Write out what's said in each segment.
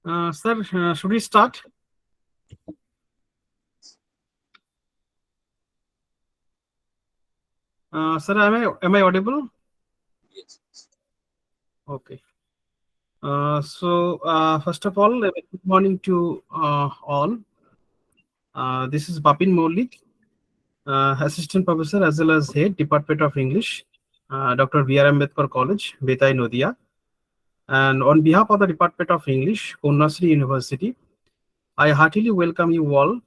Sir, should we start? Sir, am I audible? Yes. Okay. First of all, good morning to all. This is Bapin Moulik, Assistant Professor as well as Head, Department of English, Dr. B.R. Ambedkar College, Betai, Nodia. And on behalf of the Department of English, Konyasri University, I heartily welcome you all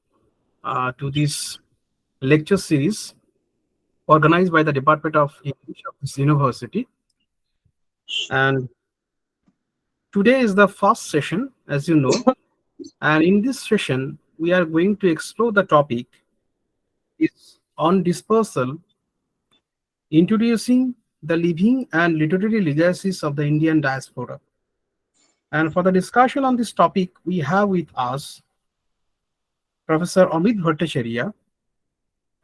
to this lecture series organized by the Department of English of this university. And today is the first session, as you know, and in this session, we are going to explore the topic is on dispersal, introducing the living and literary legacies of the Indian diaspora. And for the discussion on this topic, we have with us Professor Amit Bhattacharya.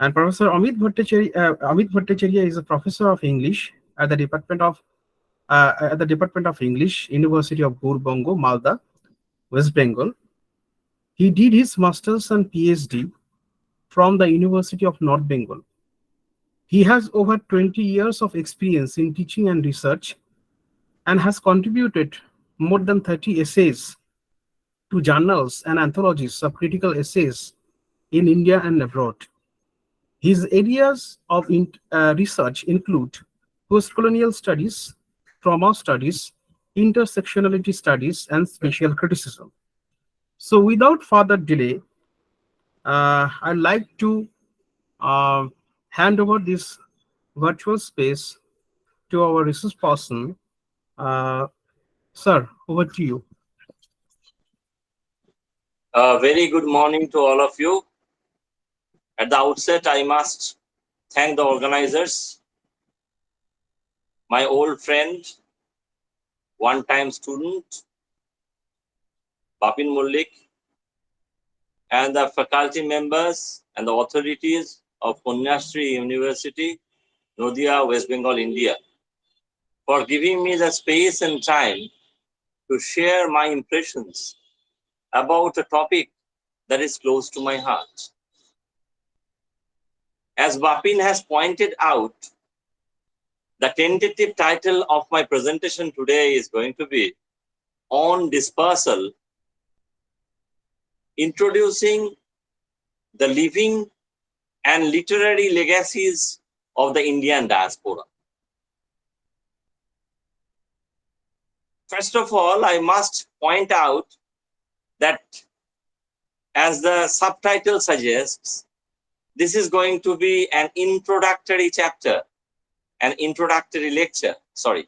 And Professor Amit Bhattacharya is a professor of English at the Department of English, University of Gour Banga, Malda, West Bengal. He did his master's and PhD from the University of North Bengal. He has over 20 years of experience in teaching and research and has contributed more than 30 essays to journals and anthologies of critical essays in India and abroad. His areas of research include postcolonial studies, trauma studies, intersectionality studies, and spatial criticism. So, without further delay, I'd like to uh, hand over this virtual space to our resource person. Uh, Sir, over to you. A very good morning to all of you. At the outset, I must thank the organizers, my old friend, one-time student, Bapin Mullik, and the faculty members and the authorities of Konyasri University, Nodia, West Bengal, India, for giving me the space and time to share my impressions about a topic that is close to my heart. As Bapin has pointed out, the tentative title of my presentation today is going to be On Dispersal, Introducing the Living and Literary Legacies of the Indian Diaspora. First of all, I must point out that, as the subtitle suggests, this is going to be an introductory chapter, an introductory lecture, sorry.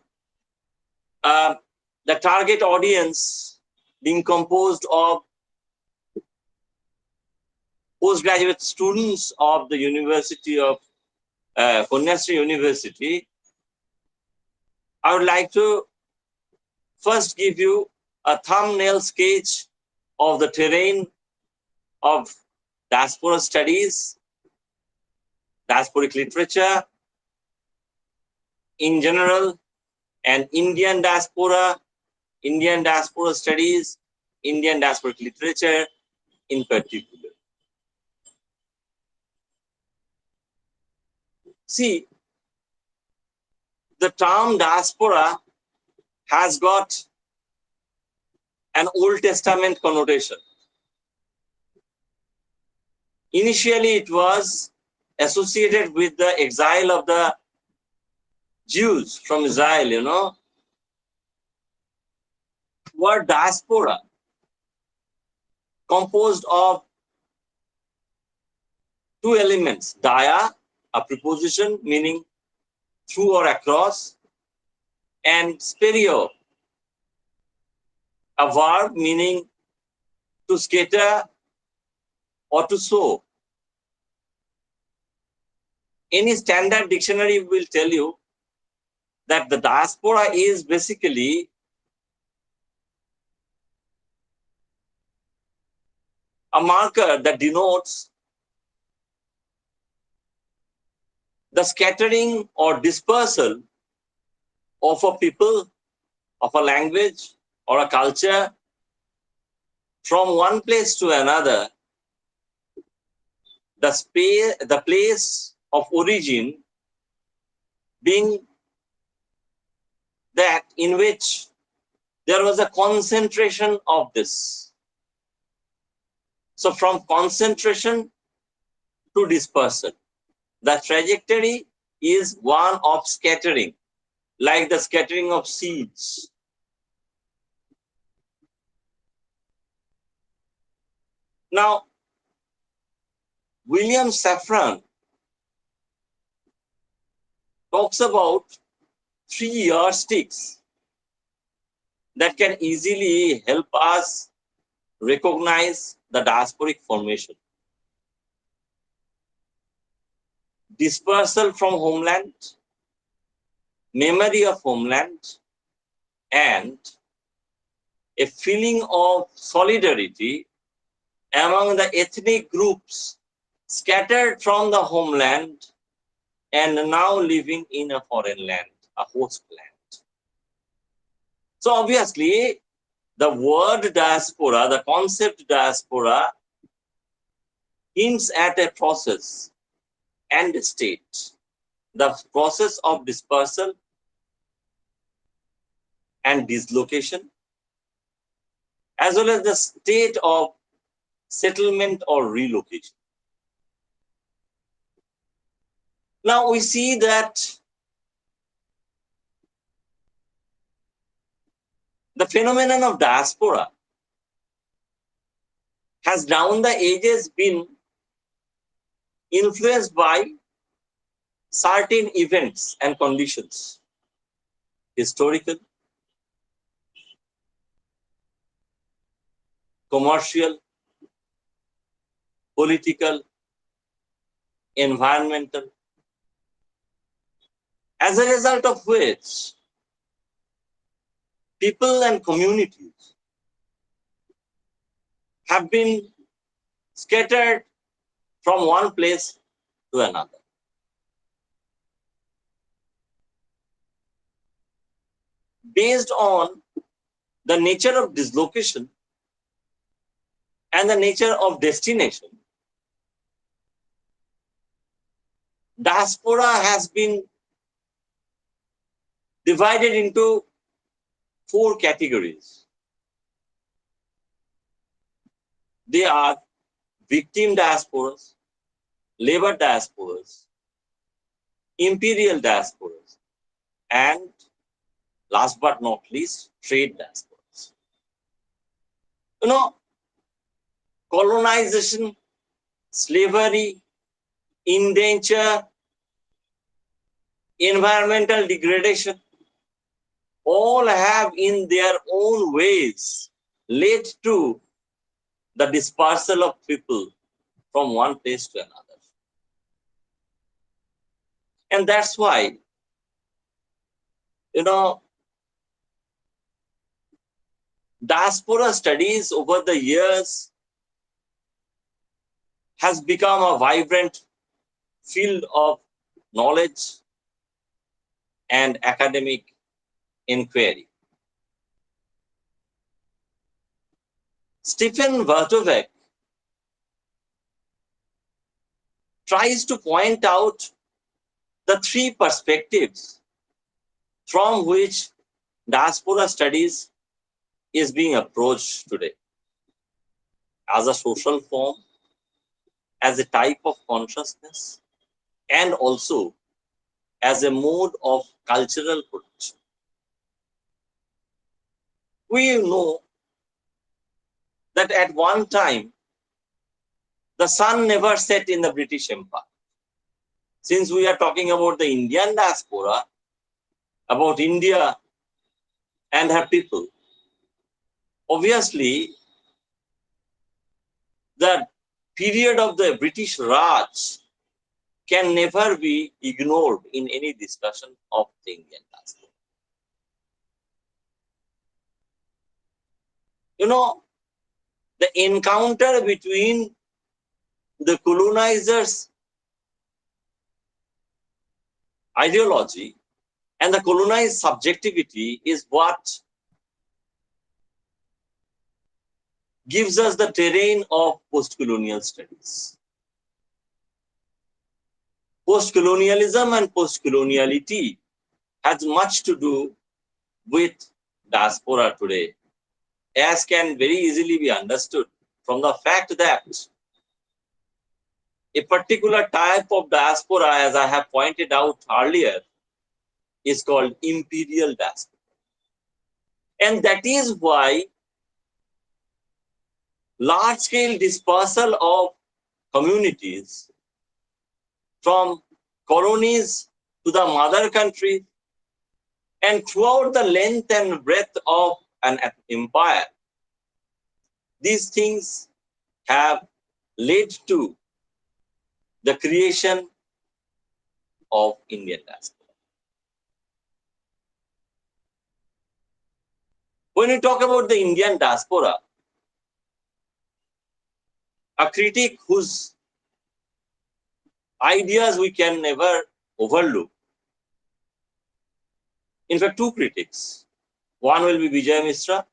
The target audience being composed of postgraduate students of the University of Konyasri University. I would like to first give you a thumbnail sketch of the terrain of diaspora studies, diasporic literature in general, and Indian diaspora studies, Indian diasporic literature in particular. See, the term diaspora has got an Old Testament connotation. Initially, it was associated with the exile of the Jews from Israel, Word diaspora, composed of two elements: dia, a preposition meaning through or across, and sperio, a verb meaning to scatter or to sow. Any standard dictionary will tell you that the diaspora is basically a marker that denotes the scattering or dispersal of a people, of a language, or a culture from one place to another, the place of origin being that in which there was a concentration of this. So from concentration to dispersal, the trajectory is one of scattering, like the scattering of seeds. Now, William Safran talks about 3 yardsticks that can easily help us recognize the diasporic formation. Dispersal from homeland, memory of homeland, and a feeling of solidarity among the ethnic groups scattered from the homeland and now living in a foreign land, a host land. So obviously, the word diaspora, the concept diaspora, hints at a process and a state. The process of dispersal and dislocation, as well as the state of settlement or relocation. Now we see that the phenomenon of diaspora has down the ages been influenced by certain events and conditions, historical, commercial, political, environmental, as a result of which people and communities have been scattered from one place to another. Based on the nature of dislocation and the nature of destination, diaspora has been divided into 4 categories. They are victim diasporas, labor diasporas, imperial diasporas, and last but not least, trade diasporas. You know, colonization, slavery, indenture, environmental degradation, all have in their own ways led to the dispersal of people from one place to another. And that's why, diaspora studies over the years has become a vibrant field of knowledge and academic inquiry. Stephen Vertovec tries to point out the 3 perspectives from which diaspora studies is being approached today: as a social form, as a type of consciousness, and also as a mode of cultural production. We know that at one time, the sun never set in the British Empire. Since we are talking about the Indian diaspora, about India and her people, obviously, the period of the British Raj can never be ignored in any discussion of the Indian diaspora. The encounter between the colonizers' ideology and the colonized subjectivity is what gives us the terrain of postcolonial studies. Postcolonialism and postcoloniality has much to do with diaspora today, as can very easily be understood from the fact that a particular type of diaspora, as I have pointed out earlier, is called imperial diaspora. And that is why large-scale dispersal of communities from colonies to the mother country and throughout the length and breadth of an empire, these things have led to the creation of Indian diaspora. When we talk about the Indian diaspora, a critic whose ideas we can never overlook, in fact, two critics. One will be Vijay Mishra,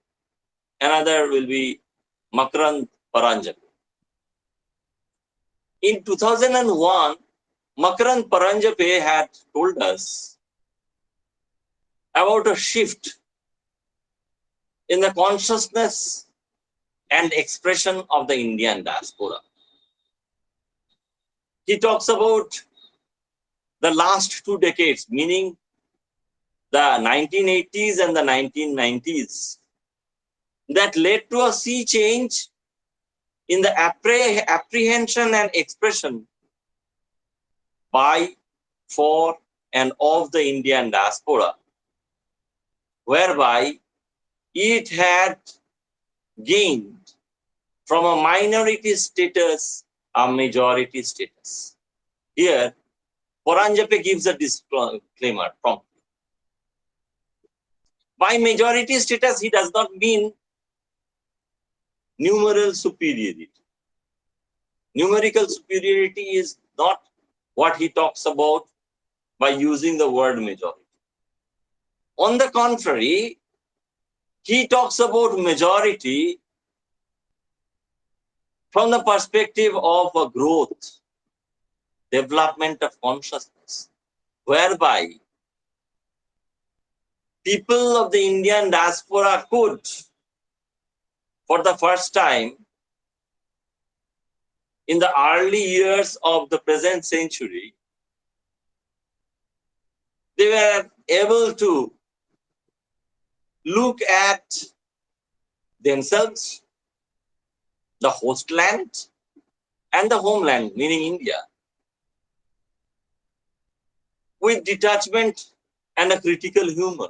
another will be Makarand Paranjape. In 2001, Makarand Paranjape had told us about a shift in the consciousness and expression of the Indian diaspora. He talks about the last 2 decades, meaning the 1980s and the 1990s, that led to a sea change in the apprehension and expression by, for, and of the Indian diaspora, whereby it had gained from a minority status a majority status. Here, Paranjape gives a disclaimer promptly. By majority status, he does not mean numeral superiority. Numerical superiority is not what he talks about by using the word majority. On the contrary, he talks about majority from the perspective of a growth, development of consciousness, whereby people of the Indian diaspora could, for the first time in the early years of the present century, they were able to look at themselves, the host land, and the homeland, meaning India, with detachment and a critical humor.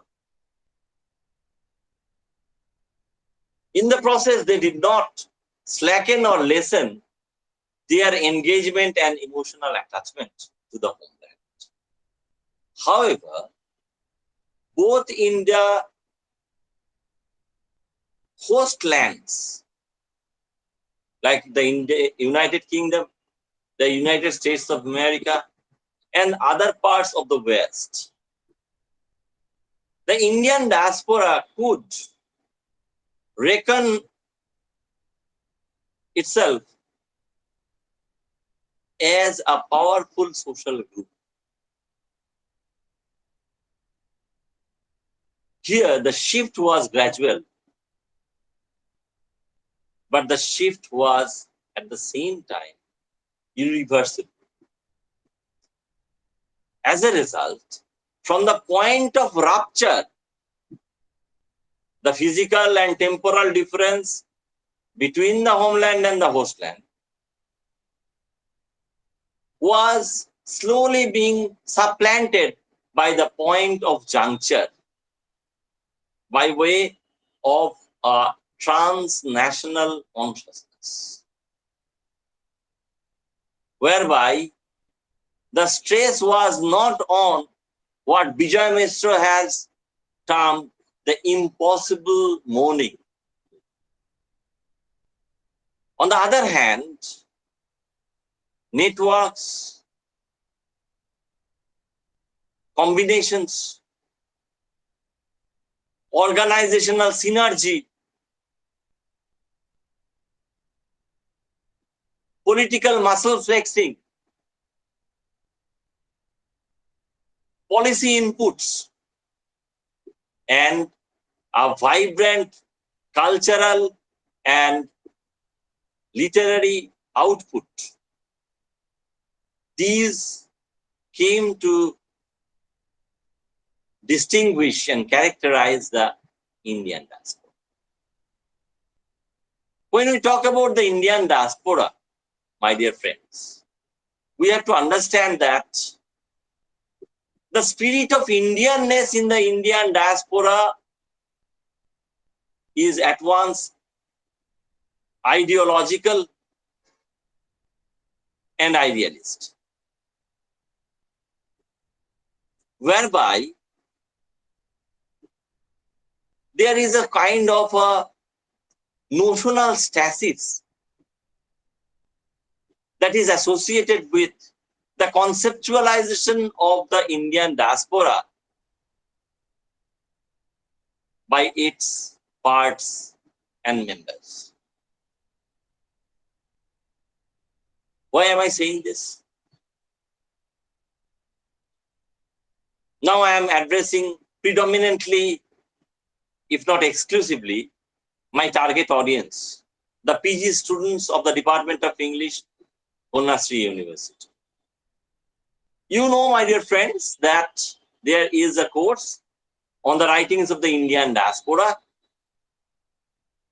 In the process, they did not slacken or lessen their engagement and emotional attachment to the homeland. However, both in the host lands, like the United Kingdom, the United States of America, and other parts of the West, the Indian diaspora could reckon itself as a powerful social group. Here, the shift was gradual, but the shift was at the same time irreversible. As a result, from the point of rupture, the physical and temporal difference between the homeland and the hostland was slowly being supplanted by the point of juncture by way of a transnational consciousness, whereby the stress was not on what Vijay Mishra has termed the impossible mourning. On the other hand, networks, combinations, organizational synergy political muscle flexing, policy inputs, and a vibrant cultural and literary output. These came to distinguish and characterize the Indian diaspora. When we talk about the Indian diaspora, my dear friends, we have to understand that the spirit of Indianness in the Indian diaspora is at once ideological and idealist, whereby there is a kind of a notional stasis that is associated with the conceptualization of the Indian diaspora by its parts and members. Why am I saying this? Now I am addressing predominantly, if not exclusively, my target audience, the PG students of the Department of English, Ksru University. You know, my dear friends, that there is a course on the writings of the Indian diaspora.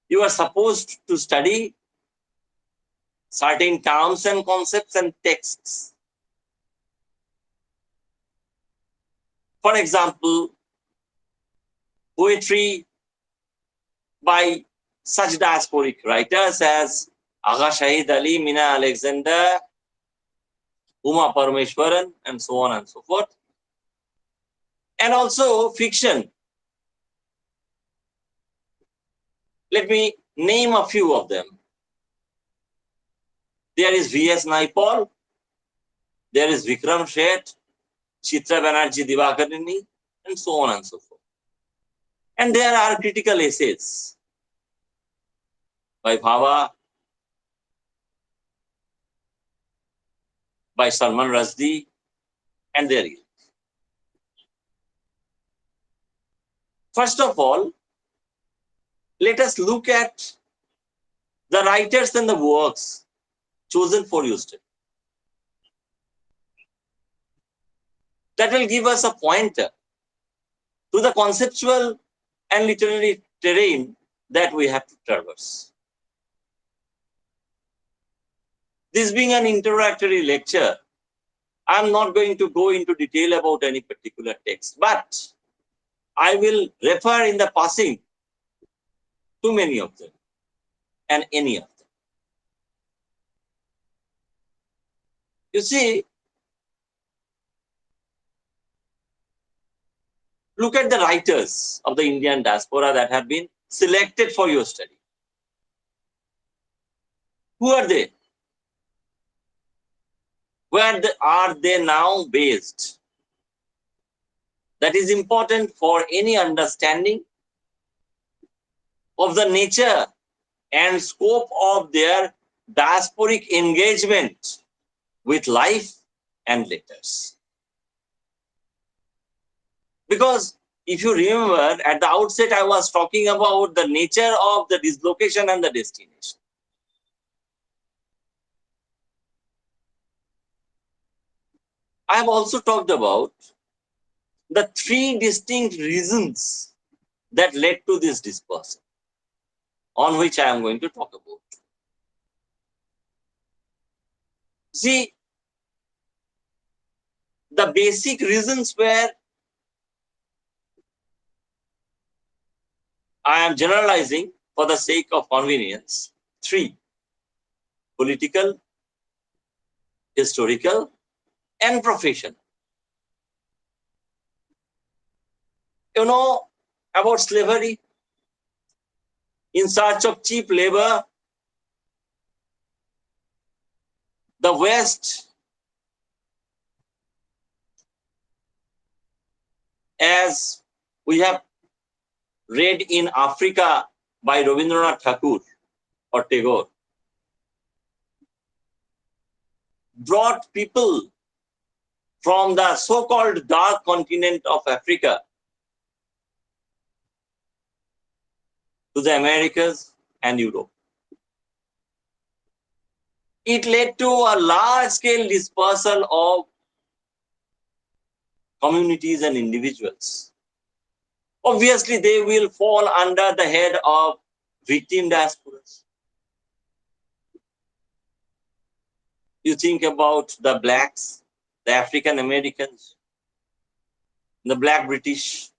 You are supposed to study certain terms and concepts and texts. For example, poetry by such diasporic writers as Agha Shahid Ali, Mina Alexander, Uma Parameshwaran, and so on and so forth. And also fiction. Let me name a few of them. There is V.S. Naipaul, there is Vikram Sheth, Chitra Banerjee Divakarini, and so on and so forth. And there are critical essays by Bhava, by Salman Rushdie, and there is. First of all, let us look at the writers and the works chosen for your study. That will give us a pointer to the conceptual and literary terrain that we have to traverse. This being an introductory lecture, I'm not going to go into detail about any particular text, but I will refer in the passing to many of them and any of them. You see, look at the writers of the Indian diaspora that have been selected for your study. Who are they? Where are they now based? That is important for any understanding of the nature and scope of their diasporic engagement with life and letters. Because if you remember, at the outset, I was talking about the nature of the dislocation and the destination. I have also talked about the three distinct reasons that led to this dispersal, on which I am going to talk about. See, the basic reasons were, I am generalizing for the sake of convenience, three: political, historical, and professional. You know about slavery? In search of cheap labor, the West, as we have read in Africa by Rabindranath Tagore or Tagore, brought people from the so-called dark continent of Africa to the Americas and Europe. It led to a large-scale dispersal of communities and individuals. Obviously, they will fall under the head of victim diasporas. You think about the blacks, the African Americans, the black British,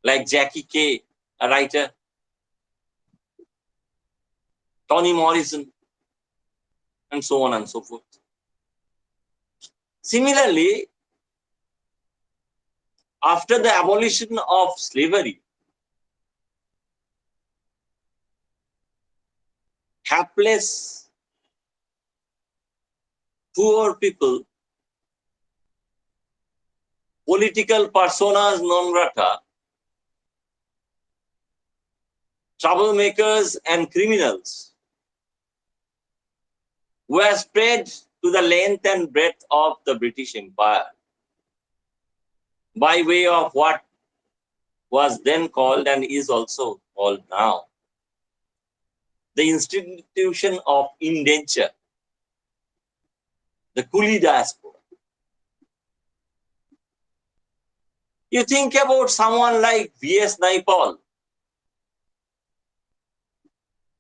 like Jackie Kay, a writer, Toni Morrison, and so on and so forth. Similarly, after the abolition of slavery, hapless, poor people, political personas non grata, troublemakers and criminals were spread to the length and breadth of the British Empire by way of what was then called and is also called now the institution of indenture, the coolie diaspora. You think about someone like V.S. Naipaul,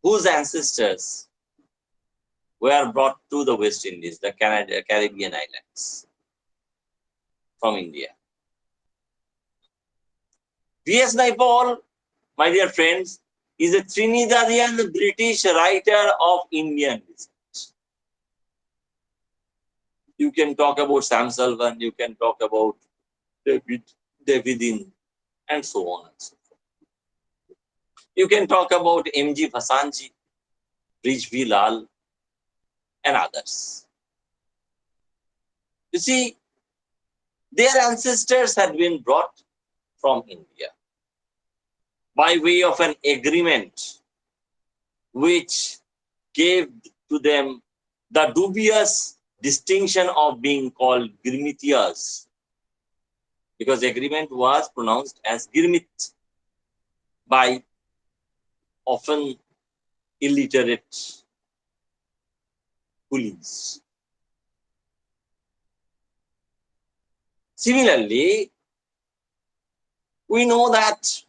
whose ancestors were brought to the West Indies, the Caribbean islands, from India. V.S. Naipaul, my dear friends, is a Trinidadian British writer of Indian descent. You can talk about Sam Sullivan, you can talk about Davidin, and so on and so forth. You can talk about M.G. Vasanji, Brij V. Lal, and others. You see, their ancestors had been brought from India by way of an agreement which gave to them the dubious distinction of being called Girmitias, because agreement was pronounced as Girmit by often illiterate coolies. Similarly, we know that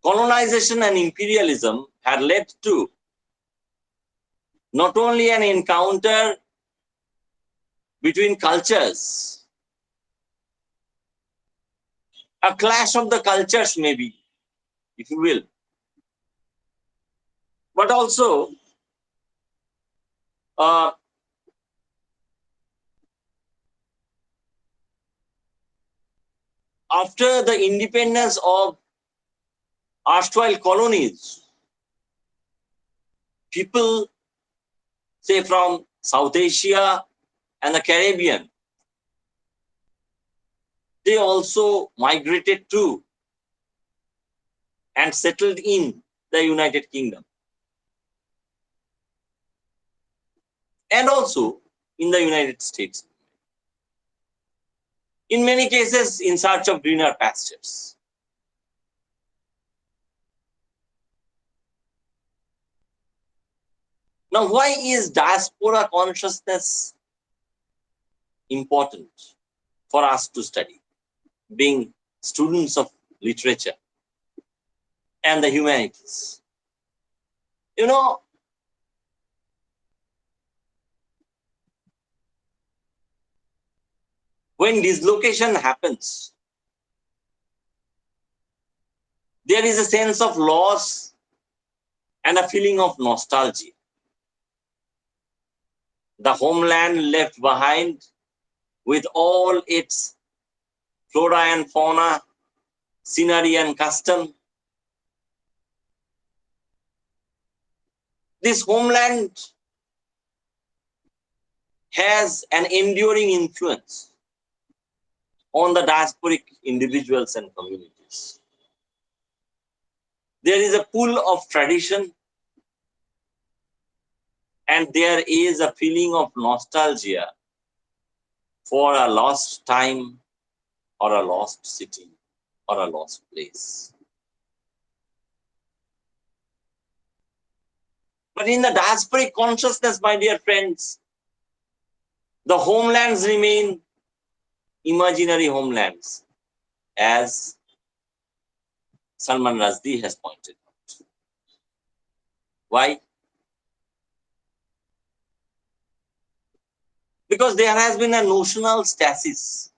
colonization and imperialism had led to not only an encounter between cultures, a clash of the cultures maybe, if you will, but also after the independence of erstwhile colonies, people, say from South Asia and the Caribbean, they also migrated to and settled in the United Kingdom, and also in the United States. In many cases, in search of greener pastures. Now, why is diaspora consciousness important for us to study, being students of literature and the humanities? You know, when dislocation happens, there is a sense of loss and a feeling of nostalgia. The homeland left behind with all its flora and fauna, scenery and custom. This homeland has an enduring influence on the diasporic individuals and communities. There is a pool of tradition, and there is a feeling of nostalgia for a lost time or a lost city or a lost place. But in the diasporic consciousness, my dear friends, the homelands remain imaginary homelands, as Salman Rushdie has pointed out. Why? Because there has been a notional stasis.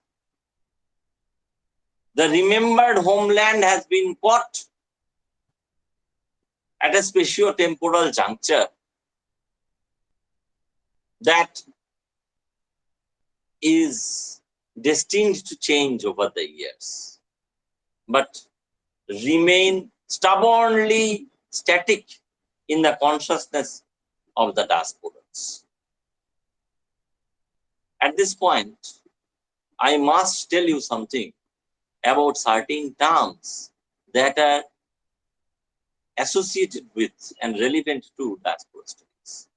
The remembered homeland has been caught at a spatio-temporal juncture that is destined to change over the years, but remain stubbornly static in the consciousness of the diasporans. At this point, I must tell you something about certain terms that are associated with and relevant to diaspora studies.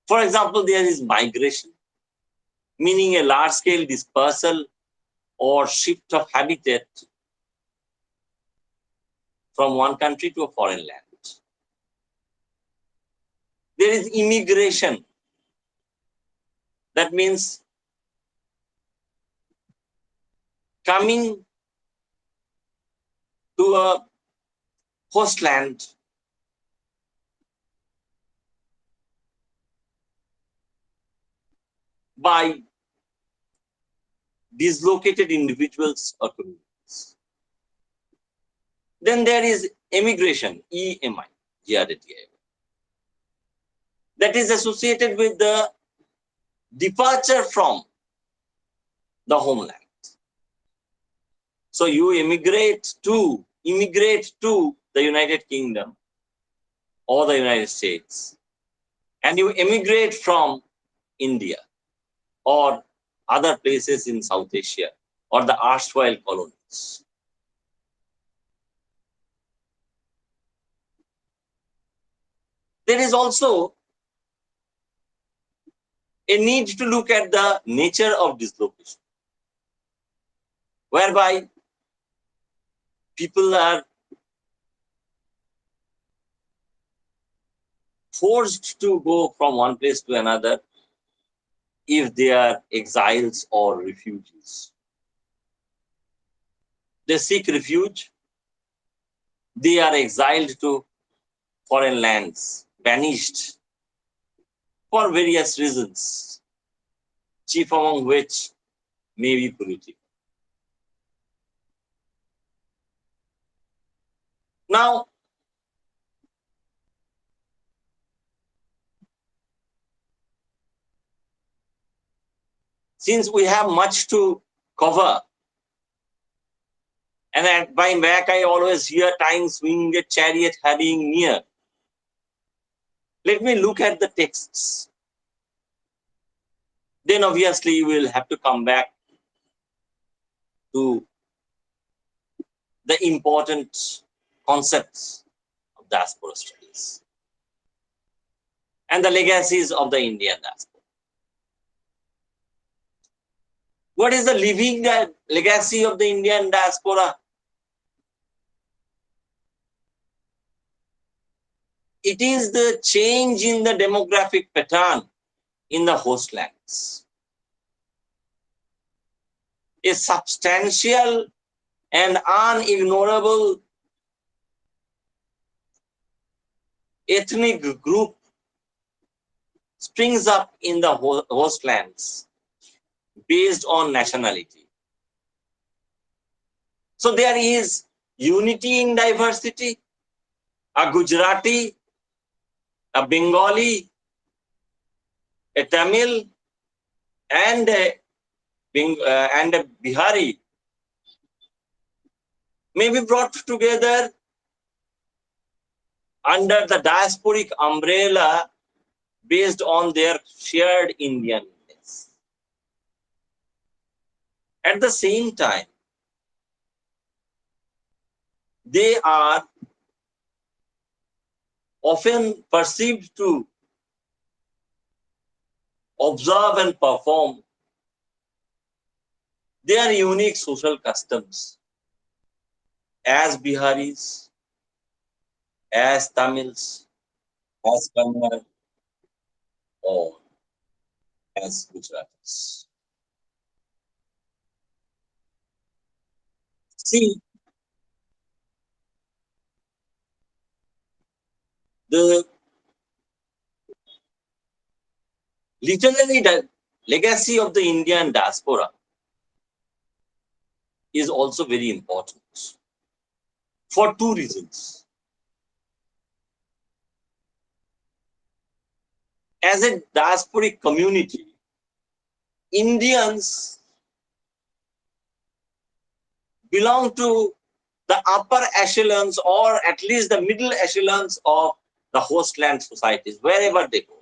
For example, there is migration, meaning a large-scale dispersal or shift of habitat from one country to a foreign land. There is immigration. That means coming to a host land by dislocated individuals or communities. Then there is emigration, EMI, that is associated with the departure from the homeland. So you immigrate to the United Kingdom or the United States, and you emigrate from India or other places in South Asia or the erstwhile colonies. There is also a need to look at the nature of dislocation, whereby people are forced to go from one place to another if they are exiles or refugees. They seek refuge, they are exiled to foreign lands, banished for various reasons, chief among which may be political. Now, since we have much to cover, and at my back I always hear time swinging a chariot hurrying near, let me look at the texts. Then obviously we will have to come back to the important concepts of diaspora studies and the legacies of the Indian diaspora. What is the living legacy of the Indian diaspora? It is the change in the demographic pattern in the host lands. A substantial and unignorable ethnic group springs up in the host lands based on nationality. So there is unity in diversity. A Gujarati, a Bengali, a Tamil, and a Bihari may be brought together under the diasporic umbrella based on their shared Indianness. At the same time, they are often perceived to observe and perform their unique social customs as Biharis, as Tamils, as Kannada, or as Gujaratis. See, the literary legacy of the Indian diaspora is also very important for two reasons. As a diasporic community, Indians belong to the upper echelons or at least the middle echelons of the hostland societies, wherever they go.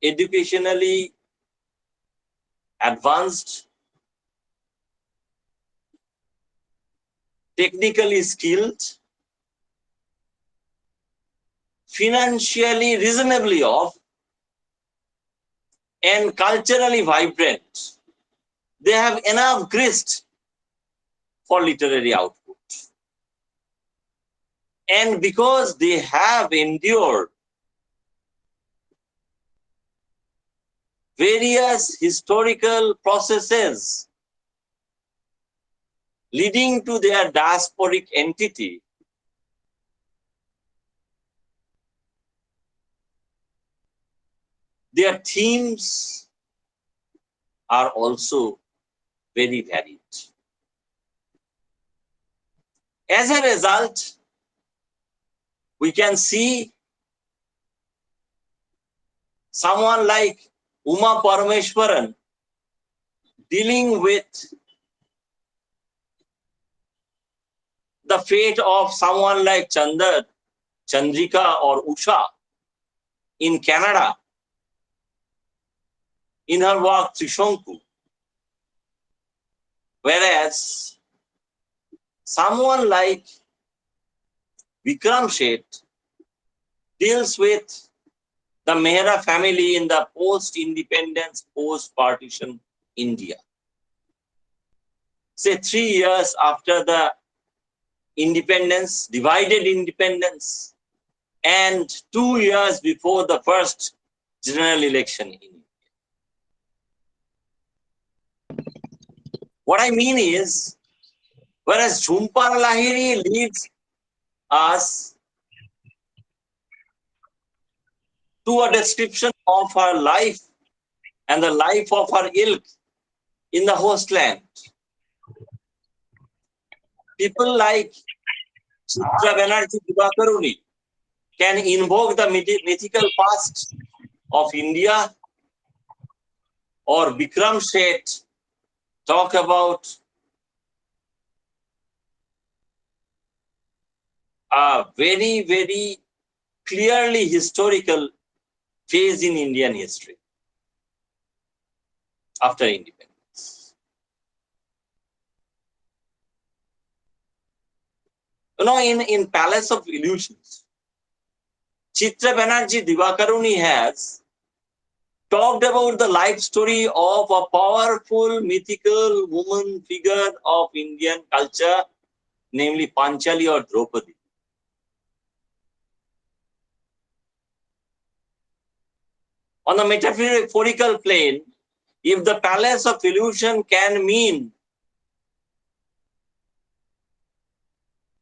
Educationally advanced, technically skilled, financially reasonably off, and culturally vibrant. They have enough grist for literary output. And because they have endured various historical processes leading to their diasporic entity, their themes are also very varied. As a result, we can see someone like Uma Parameshwaran dealing with the fate of someone like Chandrika or Usha in Canada in her work Trishonku. Whereas someone like Vikram Sheth deals with the Mehra family in the post-independence, post-partition India. Say 3 years after the independence, divided independence, and 2 years before the first general election in India. What I mean is, whereas Jhumpar Lahiri leads us to a description of her life and the life of her ilk in the host land, people like Chitra Banerjee Divakaruni can invoke the mythical past of India, or Bikram Sheth talk about a very, very clearly historical phase in Indian history after independence. You know, in Palace of Illusions, Chitra Banerjee Divakaruni has talked about the life story of a powerful mythical woman figure of Indian culture, namely Panchali or Draupadi. On the metaphorical plane, if the Palace of Illusion can mean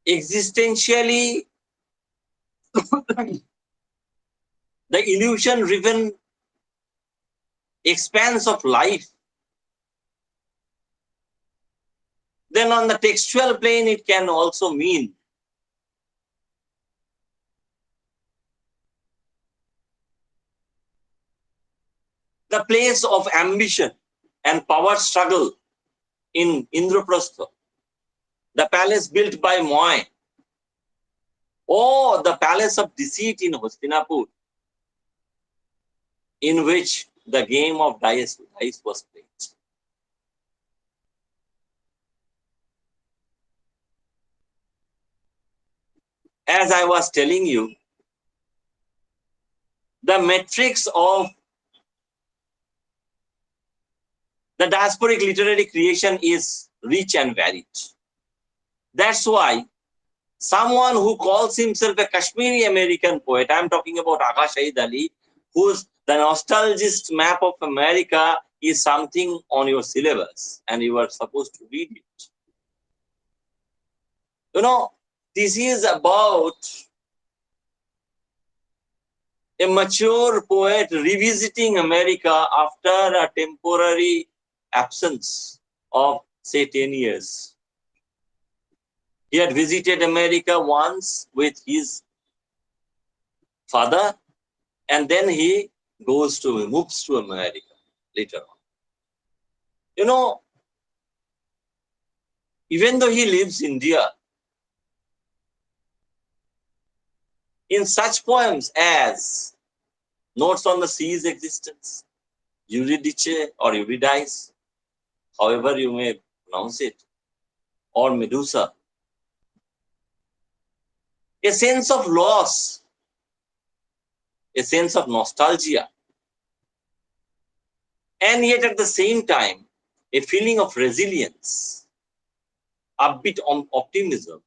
existentially the illusion-driven expanse of life, then on the textual plane it can also mean the place of ambition and power struggle in Indraprastha, the palace built by Moy, or the palace of deceit in Hastinapur, in which the game of dice was played. As I was telling you, the metrics of the diasporic literary creation is rich and varied. That's why someone who calls himself a Kashmiri American poet, I'm talking about Aga Shahid Ali, whose the nostalgist map of America is something on your syllabus and you are supposed to read it. You know, this is about a mature poet revisiting America after a temporary absence of, say, 10 years. He had visited America once with his father, and then he moves to America later on. You know, even though he leaves India, in such poems as Notes on the Sea's Existence, Eurydice or Eurydice, however you may pronounce it, or Medusa, a sense of loss, a sense of nostalgia, and yet at the same time, a feeling of resilience, upbeat optimism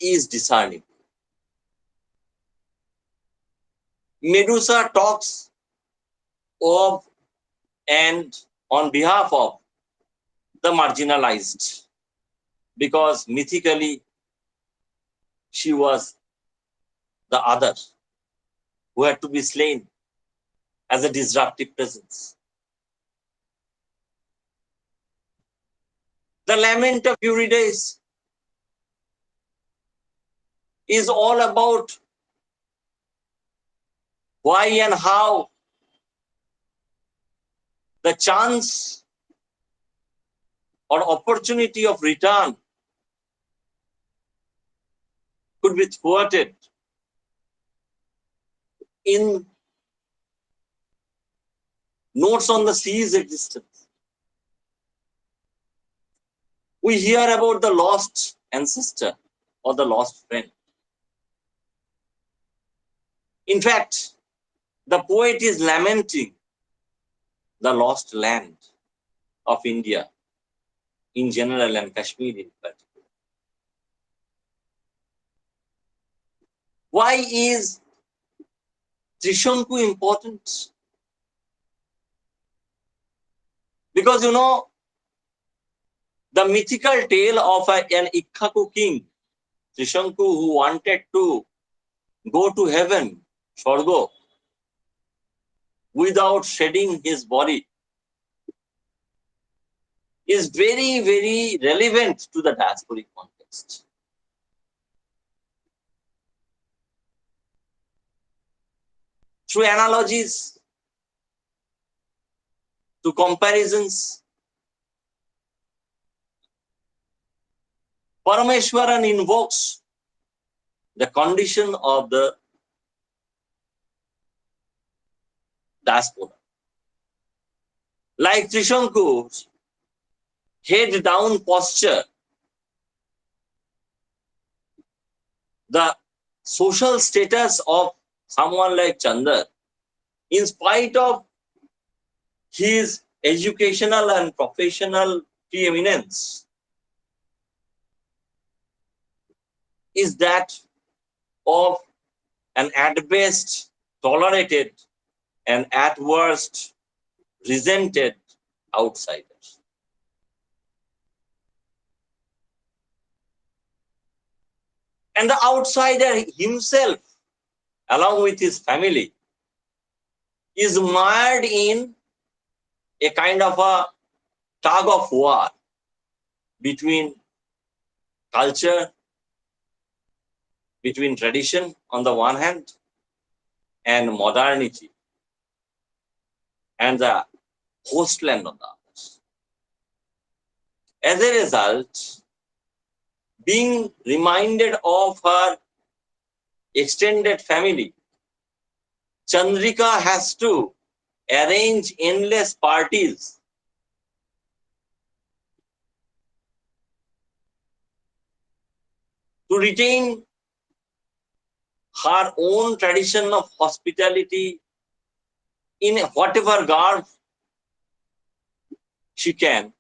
is discernible. Medusa talks of and on behalf of the marginalized, because mythically she was the other who had to be slain as a disruptive presence. The Lament of Eurydice is all about why and how the chance or opportunity of return could be thwarted in Notes on the Sea's Existence. We hear about the lost ancestor or the lost friend. In fact, the poet is lamenting the lost land of India in general and Kashmir in particular. Why is Trishanku important? Because, you know, the mythical tale of an Ikkaku king, Trishanku, who wanted to go to heaven, Swargo, without shedding his body, is very, very relevant to the diasporic context. Through analogies, to comparisons, Parameshwaran invokes the condition of the diaspora. Like Trishanku's head down posture, the social status of someone like Chandar, in spite of his educational and professional preeminence, is that of an at best tolerated and at worst resented outsider. And the outsider himself, along with his family, is mired in a kind of a tug of war between culture, between tradition on the one hand, and modernity, and the hostland on the others. As a result, being reminded of her extended family, Chandrika has to arrange endless parties to retain her own tradition of hospitality in whatever garb she can,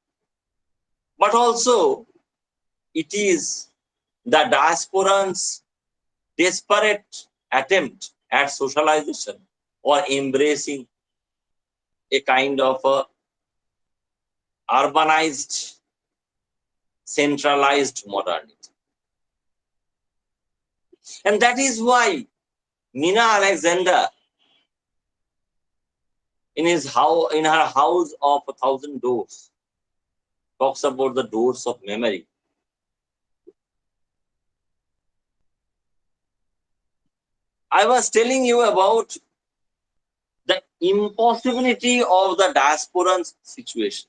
but also it is the diasporans' desperate attempt at socialization or embracing a kind of a urbanized, centralized modernity. And that is why Nina Alexander, in her House of a Thousand Doors, talks about the doors of memory. I was telling you about the impossibility of the diasporan's situation.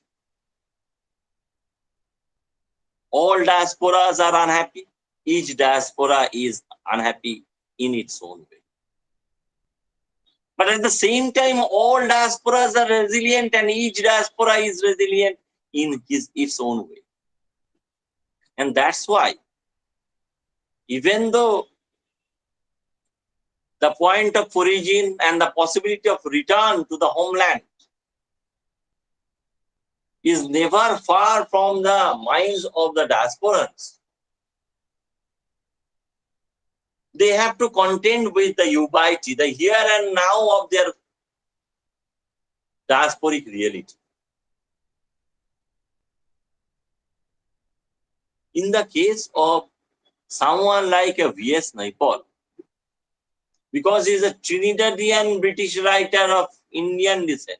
All diasporas are unhappy. Each diaspora is unhappy in its own way. But at the same time, all diasporas are resilient and each diaspora is resilient in its own way. And that's why, even though the point of origin and the possibility of return to the homeland is never far from the minds of the diasporans, they have to contend with the ubiquity, the here and now of their diasporic reality. In the case of someone like a V.S. Naipaul, because he is a Trinidadian British writer of Indian descent,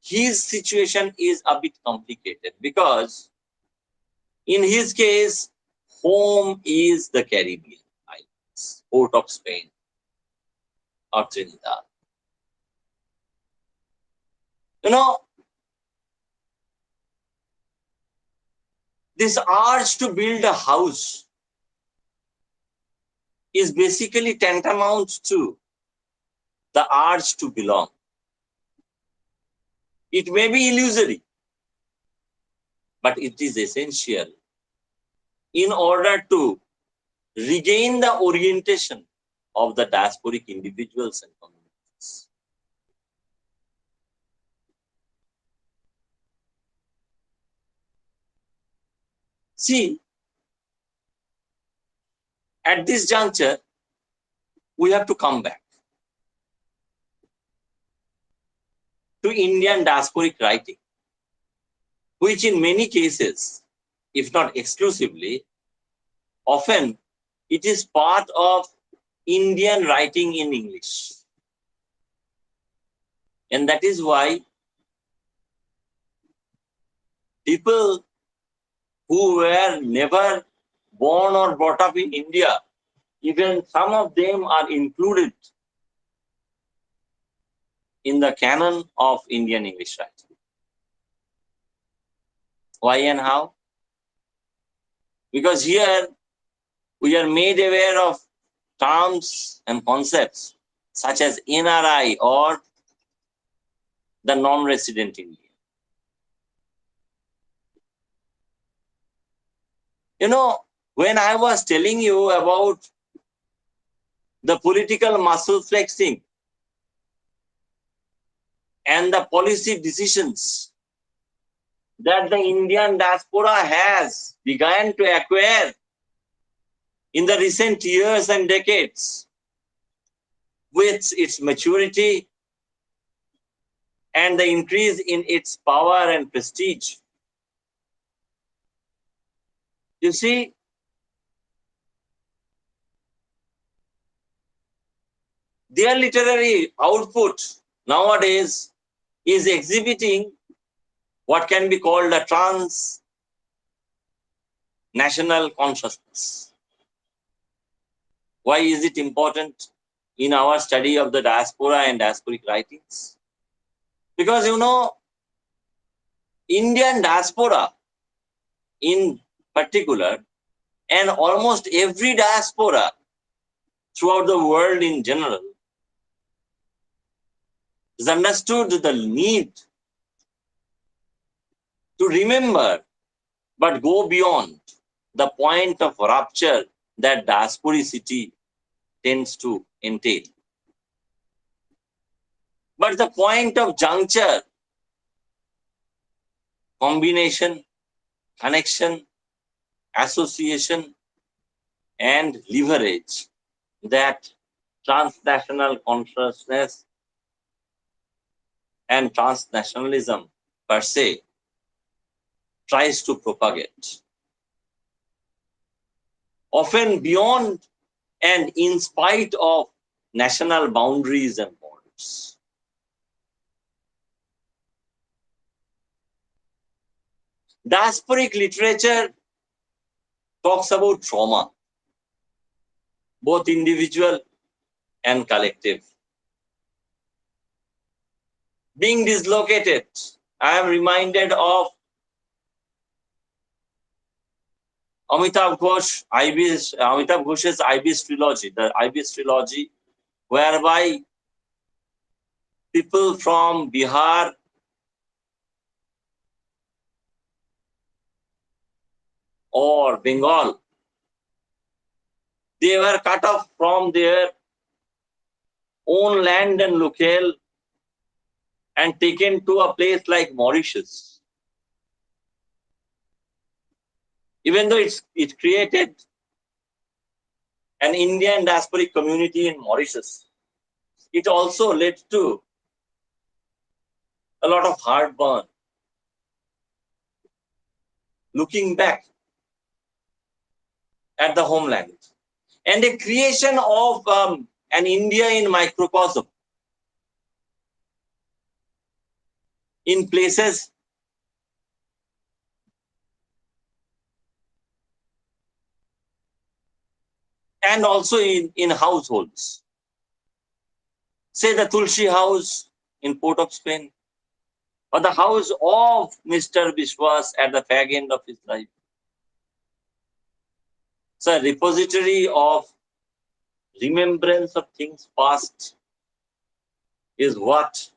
his situation is a bit complicated because in his case, home is the Caribbean islands, port of Spain or Trinidad. You know, this urge to build a house is basically tantamount to the urge to belong. It may be illusory, but it is essential in order to regain the orientation of the diasporic individuals and communities. See, at this juncture, we have to come back to Indian diasporic writing, which in many cases, if not exclusively, often it is part of Indian writing in English. And that is why people who were never born or brought up in India, even some of them are included in the canon of Indian English writing. Why and how? Because here we are made aware of terms and concepts such as NRI or the non-resident Indian. You know, when I was telling you about the political muscle flexing and the policy decisions that the Indian diaspora has begun to acquire in the recent years and decades with its maturity and the increase in its power and prestige. You see, their literary output nowadays is exhibiting what can be called a trans-national consciousness. Why is it important in our study of the diaspora and diasporic writings? Because, you know, Indian diaspora in particular, and almost every diaspora throughout the world in general, has understood the need to remember but go beyond the point of rupture that diasporicity tends to entail. But the point of juncture, combination, connection, association, and leverage that transnational consciousness and transnationalism per se tries to propagate. Often beyond and in spite of national boundaries and borders. Diasporic literature talks about trauma, both individual and collective. Being dislocated, I am reminded of Amitabh Ghosh's IB's trilogy, the IB's trilogy, whereby people from Bihar, or Bengal, they were cut off from their own land and locale and taken to a place like Mauritius. Even though it created an Indian diasporic community in Mauritius, it also led to a lot of heartburn. Looking back at the homeland and a creation of an India in microcosm in places and also in households. Say the Tulsi house in Port of Spain, or the house of Mr. Biswas at the fag end of his life. It's a repository of remembrance of things past is what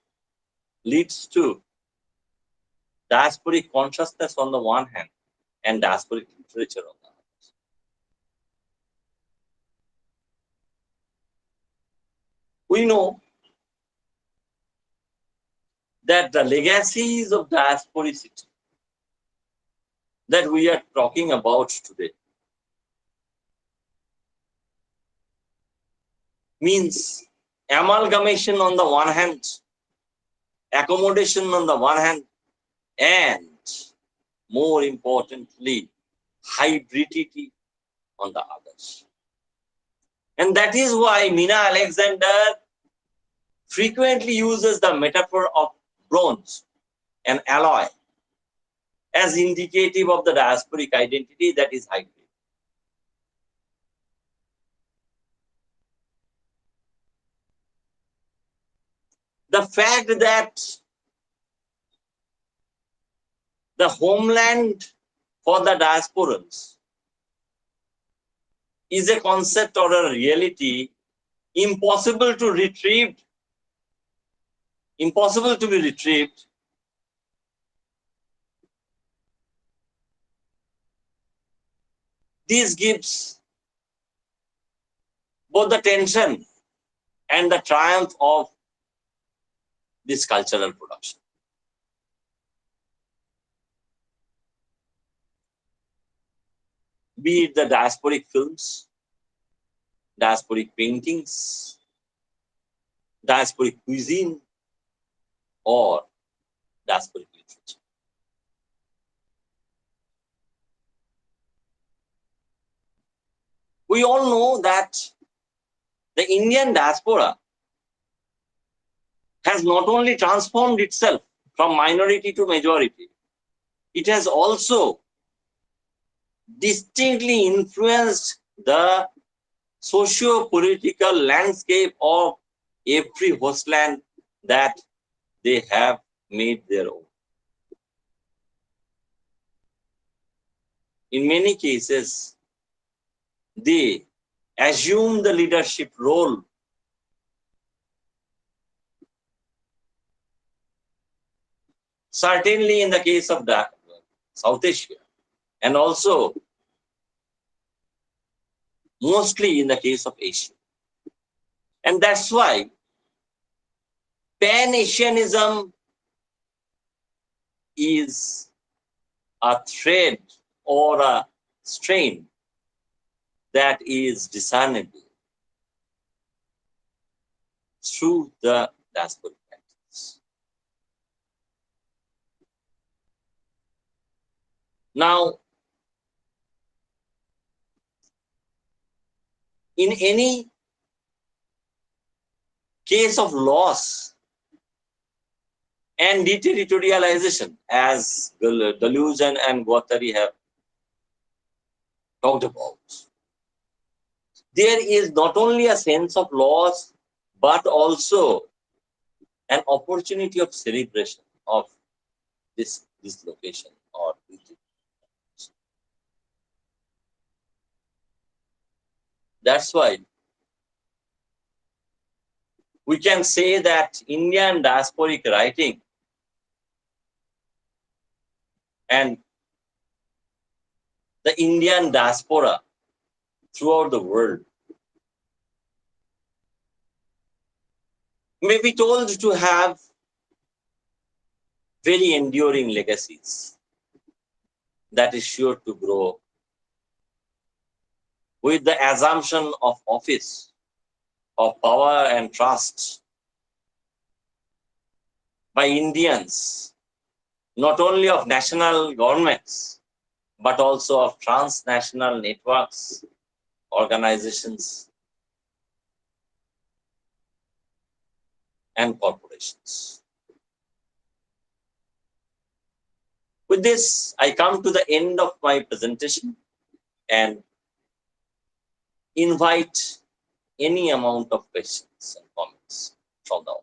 leads to diasporic consciousness on the one hand and diasporic literature on the other. We know that the legacies of diasporicity that we are talking about today means amalgamation on the one hand, accommodation on the one hand, and more importantly, hybridity on the others. And that is why Mina Alexander frequently uses the metaphor of bronze and alloy as indicative of the diasporic identity that is hybrid. The fact that the homeland for the diasporans is a concept or a reality impossible to be retrieved. This gives both the tension and the triumph of this cultural production. Be it the diasporic films, diasporic paintings, diasporic cuisine, or diasporic literature. We all know that the Indian diaspora has not only transformed itself from minority to majority, it has also distinctly influenced the socio-political landscape of every hostland that they have made their own. In many cases, they assume the leadership role certainly in the case of South Asia, and also mostly in the case of Asia. And that's why Pan-Asianism is a thread or a strain that is discernible through the diasporic practice. Now, in any case of loss and deterritorialization, as Deleuze and Guattari have talked about, there is not only a sense of loss, but also an opportunity of celebration of this dislocation or deterioration. That's why we can say that Indian diasporic writing and the Indian diaspora throughout the world may be told to have very enduring legacies that is sure to grow with the assumption of office, of power and trust by Indians, not only of national governments, but also of transnational networks, organizations, and corporations. With this, I come to the end of my presentation and invite any amount of questions and comments from the audience.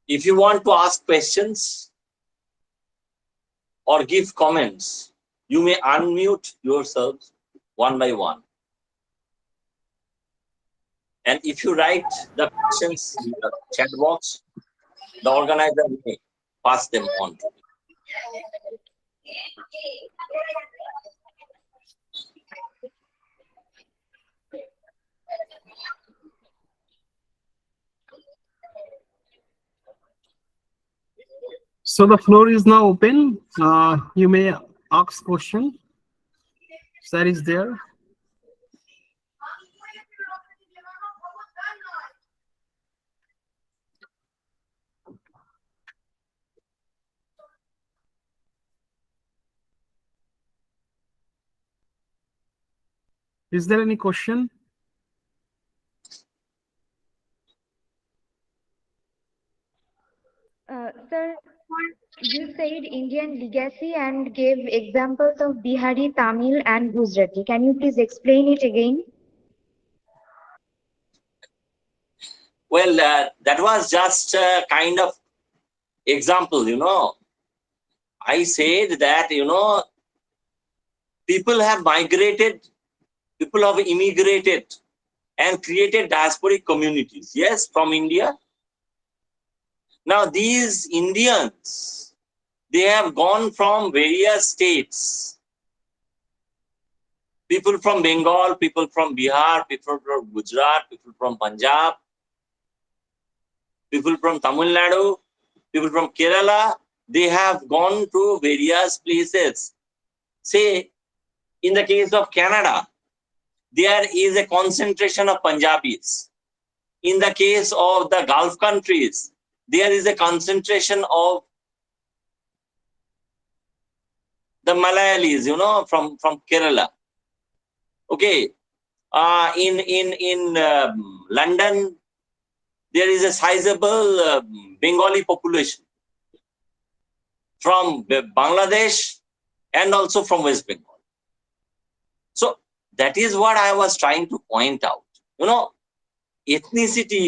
If you want to ask questions or give comments, you may unmute yourselves one by one. And if you write the questions in the chat box, the organizer may pass them on to me. So the floor is now open. You may ask question. That is there. Is there any question? Sir, you said Indian legacy and gave examples of Bihari, Tamil, and Gujarati. Can you please explain it again? Well, that was just a kind of example, I said that, people have migrated, people have immigrated and created diasporic communities, yes, from India. Now, these Indians, they have gone from various states. People from Bengal, people from Bihar, people from Gujarat, people from Punjab, people from Tamil Nadu, people from Kerala, they have gone to various places. Say, in the case of Canada, there is a concentration of Punjabis. In the case of the Gulf countries, there is a concentration of the Malayalis, from Kerala. Okay. In London, there is a sizable Bengali population. from Bangladesh, and also from West Bengal. So that is what I was trying to point out. Ethnicity,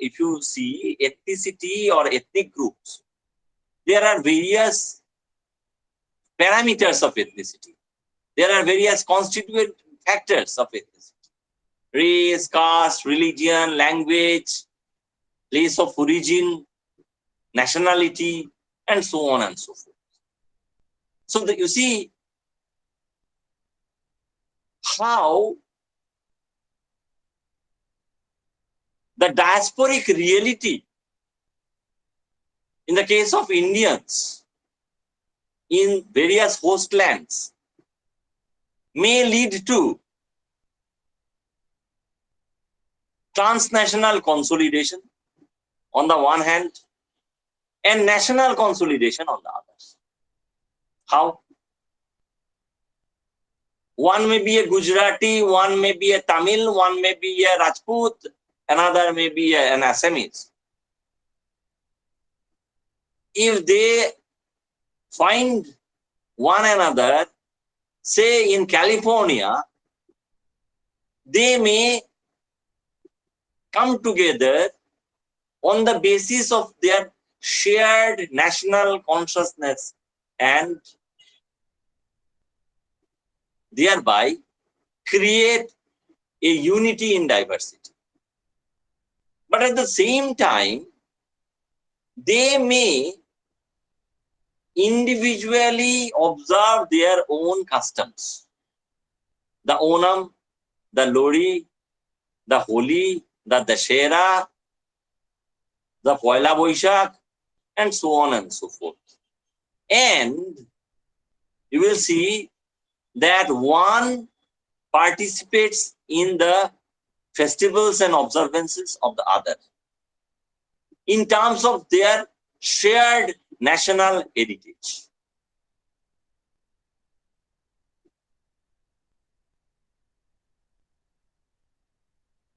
if you see ethnicity or ethnic groups, there are various parameters of ethnicity. There are various constituent factors of ethnicity. Race, caste, religion, language, place of origin, nationality, and so on and so forth. So you see how the diasporic reality in the case of Indians in various host lands may lead to transnational consolidation on the one hand and national consolidation on the others. How? One may be a Gujarati, one may be a Tamil, one may be a Rajput, another may be an Assamese. If they find one another, say in California, they may come together on the basis of their shared national consciousness and thereby create a unity in diversity. But at the same time, they may individually observe their own customs. The Onam, the Lori, the Holi, the Dashera, the Poila Boishak, and so on and so forth. And you will see that one participates in the festivals and observances of the other in terms of their shared national heritage.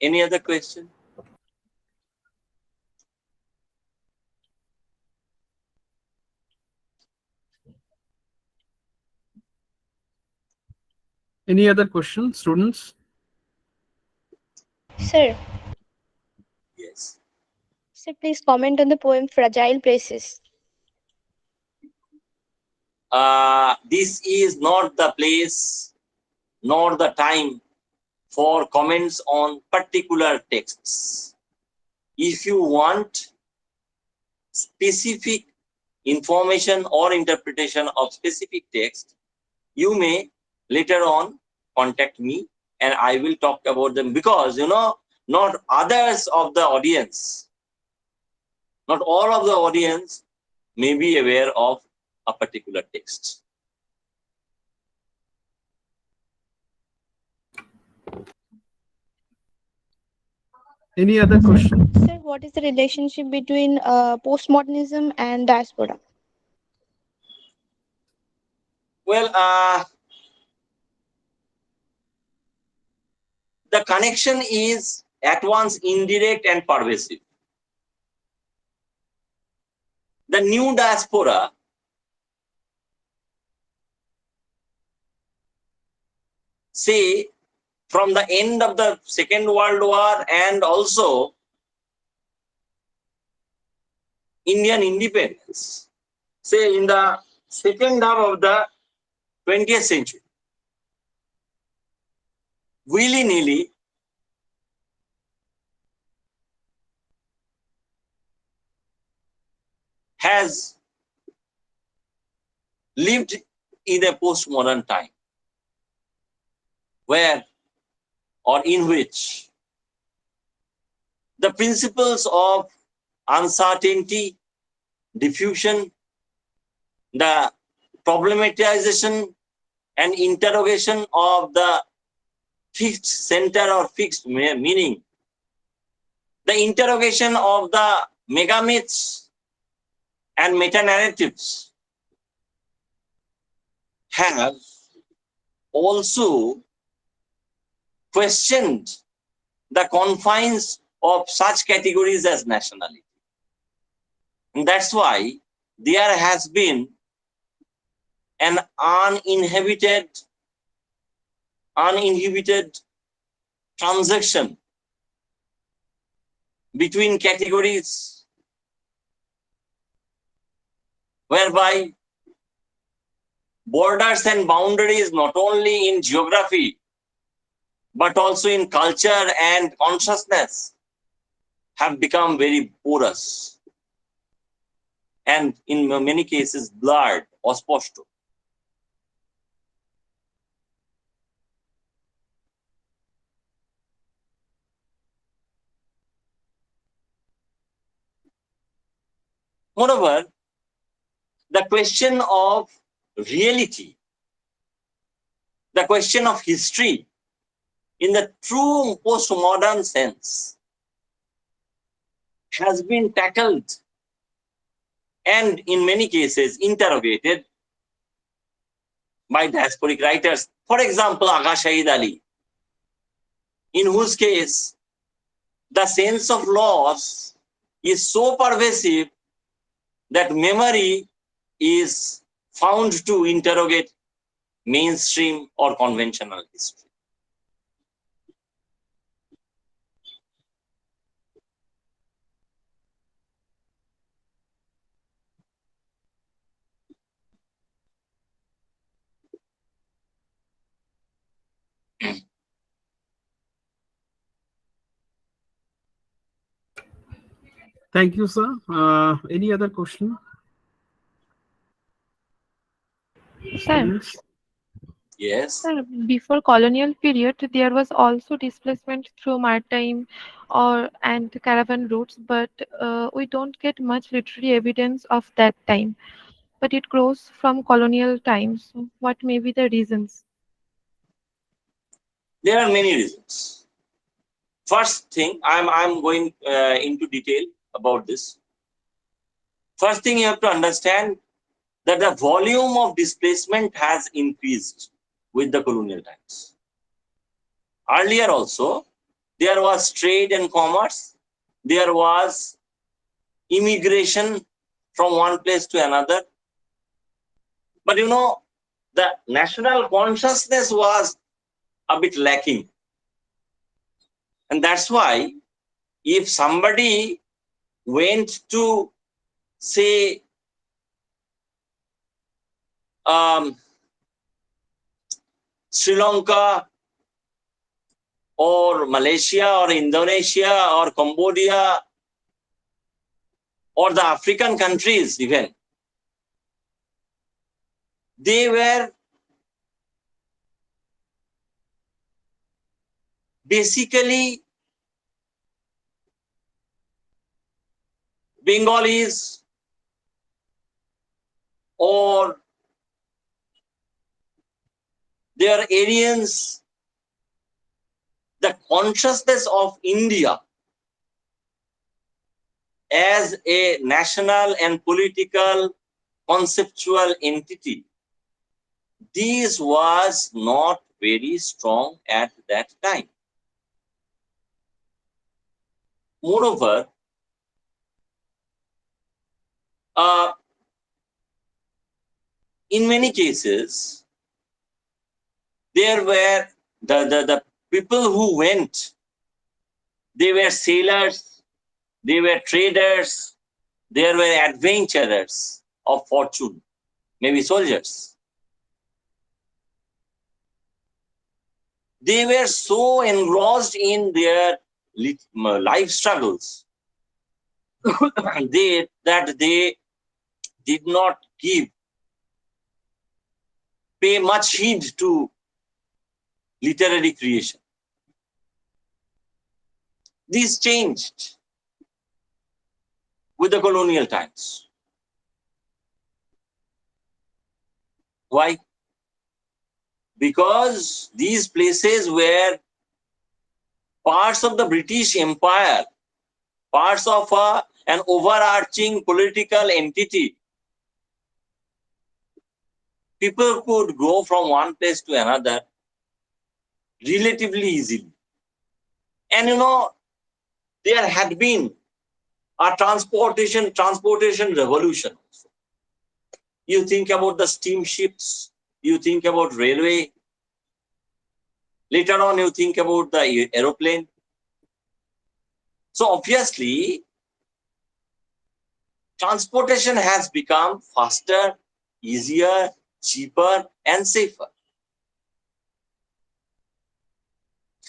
Any other question? Any other questions, students? Sir, Yes. sir, please comment on the poem Fragile Places. This is not the place nor the time for comments on particular texts. If you want specific information or interpretation of specific text, you may later on contact me and I will talk about them, because not others of the audience, not all of the audience may be aware of a particular text. Any other question? Sir, what is the relationship between postmodernism and diaspora? Well, the connection is at once indirect and pervasive. The new diaspora say from the end of the Second World War and also Indian independence, say in the second half of the 20th century, willy-nilly has lived in a postmodern time where or in which the principles of uncertainty, diffusion, the problematization and interrogation of the fixed center or fixed meaning, the interrogation of the megamyths and meta-narratives have also questioned the confines of such categories as nationality. And that's why there has been an uninhibited transaction between categories, whereby borders and boundaries, not only in geography, but also in culture and consciousness, have become very porous and in many cases blurred or sposto. Moreover, the question of reality, the question of history in the true postmodern sense has been tackled and in many cases interrogated by diasporic writers. For example, Agha Shahid Ali, in whose case the sense of loss is so pervasive that memory is found to interrogate mainstream or conventional history. Thank you, sir. Any other question? Sir, Students? Yes. sir, before colonial period, there was also displacement through maritime or and caravan routes, but we don't get much literary evidence of that time. But it grows from colonial times. So what may be the reasons? There are many reasons. First thing, I'm going into detail about this. First thing, you have to understand that the volume of displacement has increased with the colonial times. Earlier also, there was trade and commerce, there was immigration from one place to another. But you know, the national consciousness was a bit lacking. And that's why if somebody went to, say, Sri Lanka or Malaysia or Indonesia or Cambodia or the African countries even, they were basically Bengalis or they are Aryans. The consciousness of India as a national and political conceptual entity, this was not very strong at that time. Moreover, in many cases, there were the people who went, they were sailors, they were traders, they were adventurers of fortune, maybe soldiers. They were so engrossed in their life struggles that they did not pay much heed to literary creation. This changed with the colonial times. Why? Because these places were parts of the British Empire, parts of an overarching political entity. People could go from one place to another relatively easily. And you know, there had been a transportation revolution. You think about the steamships, you think about railway. Later on, you think about the aeroplane. So obviously, transportation has become faster, easier, cheaper, and safer.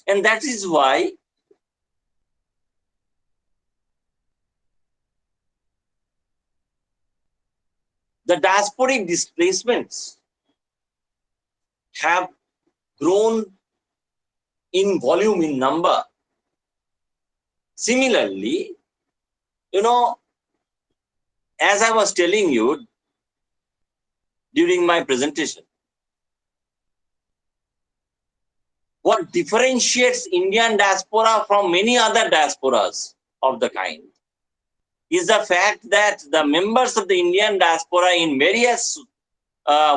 And that is why the diasporic displacements have grown in volume, in number. Similarly, as I was telling you during my presentation, what differentiates Indian diaspora from many other diasporas of the kind is the fact that the members of the Indian diaspora in various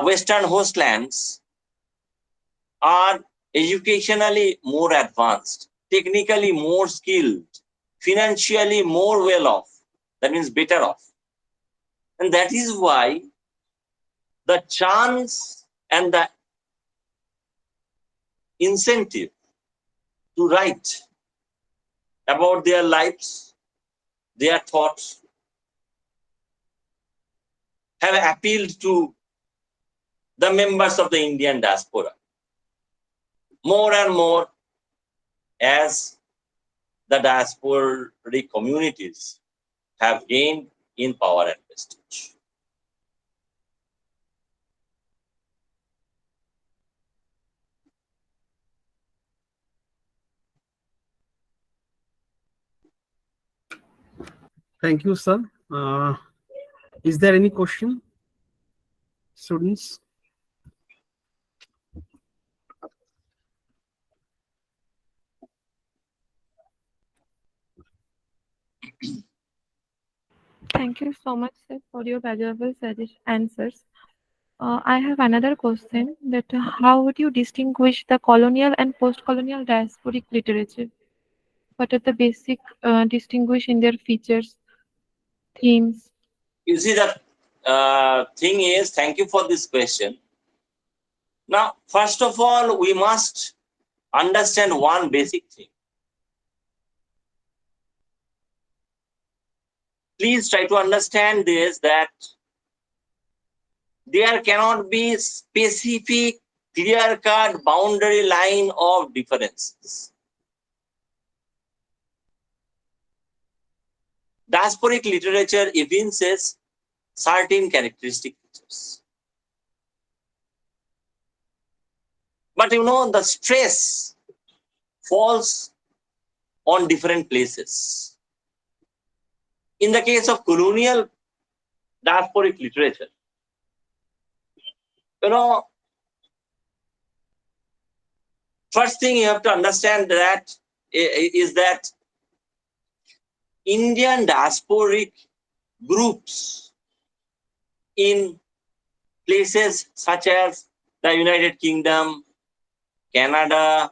Western hostlands are educationally more advanced, technically more skilled, financially more well off, that means better off. And that is why the chance and the incentive to write about their lives, their thoughts, have appealed to the members of the Indian diaspora more and more as the diasporic communities have gained in power and prestige. Thank you, sir. Is there any question, students? Thank you so much, sir, for your valuable answers. I have another question that how would you distinguish the colonial and post-colonial diasporic literature? What are the basic distinguish in their features, themes? You see, the thing is, thank you for this question. Now, first of all, we must understand one basic thing. Please try to understand this, that there cannot be specific, clear-cut boundary line of differences. Diasporic literature evinces certain characteristic features. But the stress falls on different places. In the case of colonial diasporic literature, first thing you have to understand that is that Indian diasporic groups in places such as the United Kingdom, Canada,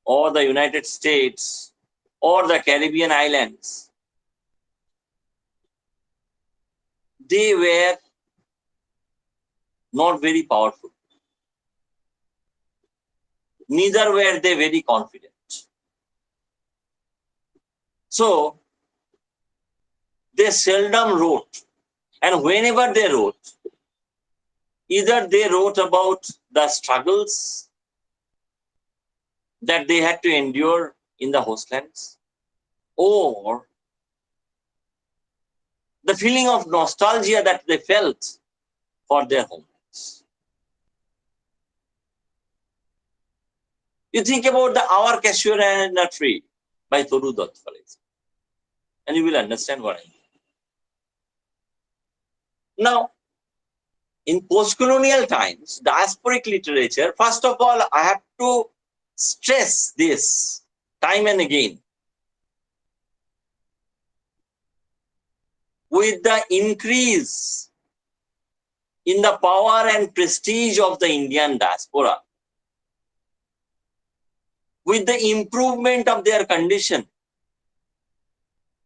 or the United States, or the Caribbean islands, they were not very powerful. Neither were they very confident. So, they seldom wrote. And whenever they wrote, either they wrote about the struggles that they had to endure in the hostlands, or the feeling of nostalgia that they felt for their homelands. You think about the Our Cashew and a Tree by Toru Dutt, for example, and you will understand what I mean. Now, in post-colonial times, diasporic literature, first of all, I have to stress this time and again. With the increase in the power and prestige of the Indian diaspora, with the improvement of their condition,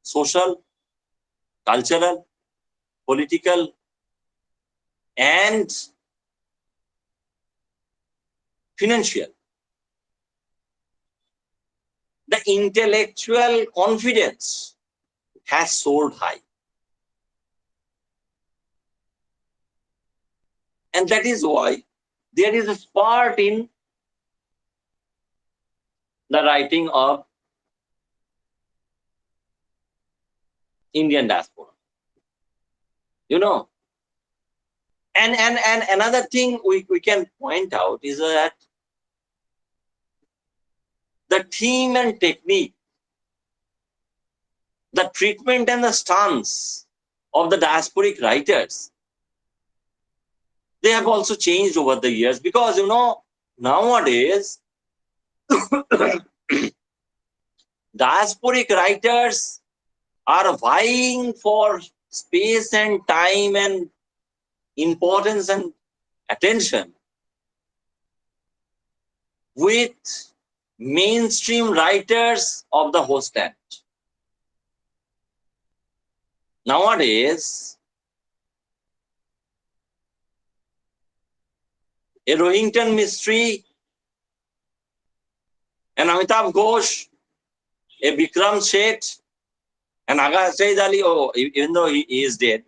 social, cultural, political, and financial. The intellectual confidence has soared high. And that is why there is a spark in the writing of Indian diaspora. You know, and another thing we can point out is that the theme and technique, the treatment and the stance of the diasporic writers, they have also changed over the years, because nowadays diasporic writers are vying for space and time and importance and attention with mainstream writers of the hostland. Nowadays, a Rohington mystery, an Amitabh Ghosh, a Bikram Sheth, and Aga Said Ali, even though he is dead,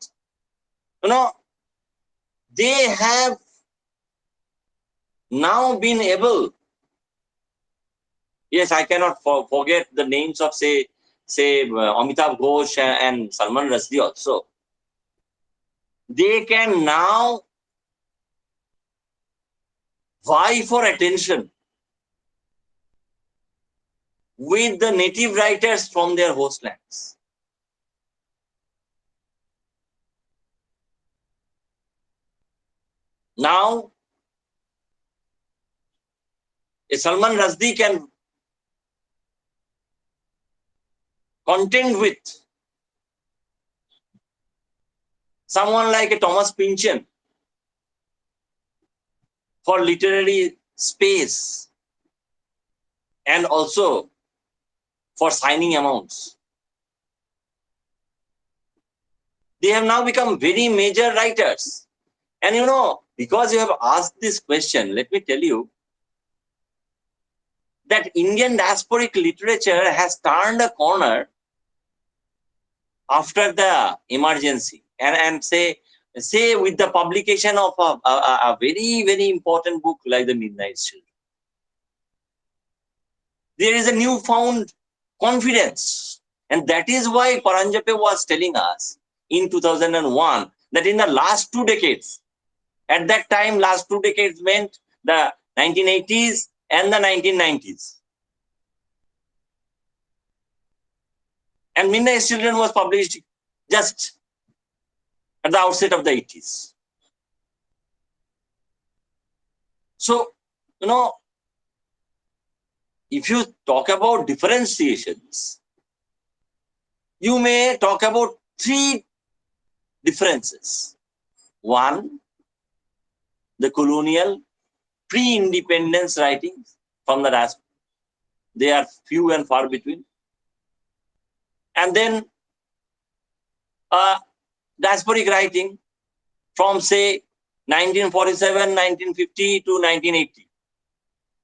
they have now been able. Yes, I cannot forget the names of say Amitabh Ghosh and Salman Rushdie also. They can now vie for attention with the native writers from their hostlands. Now, a Salman Rushdie can contend with someone like a Thomas Pynchon for literary space and also for signing amounts. They have now become very major writers. And because you have asked this question, let me tell you that Indian diasporic literature has turned a corner after the emergency, and say with the publication of a very, very important book like The Midnight Children. There is a newfound confidence, and that is why Paranjape was telling us in 2001 that in the last 2 decades, at that time last 2 decades meant the 1980s and the 1990s. And Midnight Children was published just at the outset of the 80s. So, if you talk about differentiations, you may talk about 3 differences. One, the colonial pre-independence writings from the diaspora. They are few and far between. And then diasporic writing from say 1947, 1950 to 1980.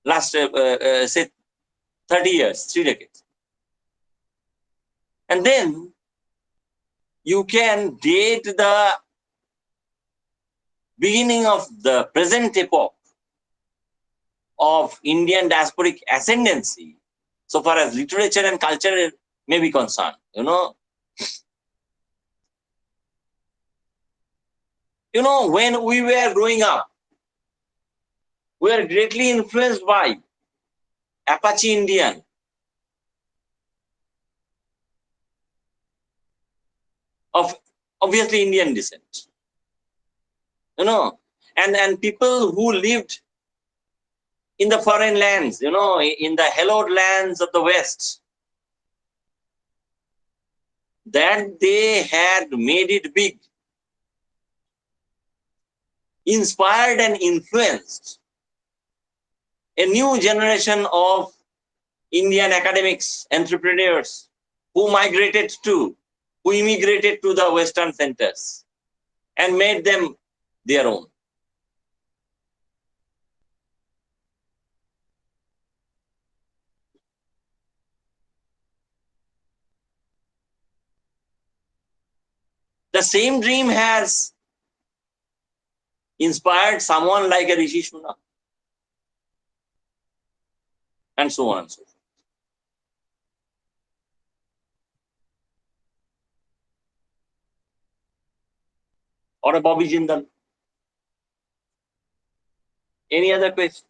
Last say 30 years, 3 decades. And then you can date the beginning of the present epoch of Indian diasporic ascendancy, so far as literature and culture may be concerned. When we were growing up, we were greatly influenced by Apache Indian, of obviously Indian descent. And people who lived in the foreign lands, in the hallowed lands of the West, that they had made it big, inspired and influenced a new generation of Indian academics, entrepreneurs who immigrated to the Western centers and made them their own. The same dream has inspired someone like a Rishi Sunak, and so on and so forth. Or a Bobby Jindal. Any other question?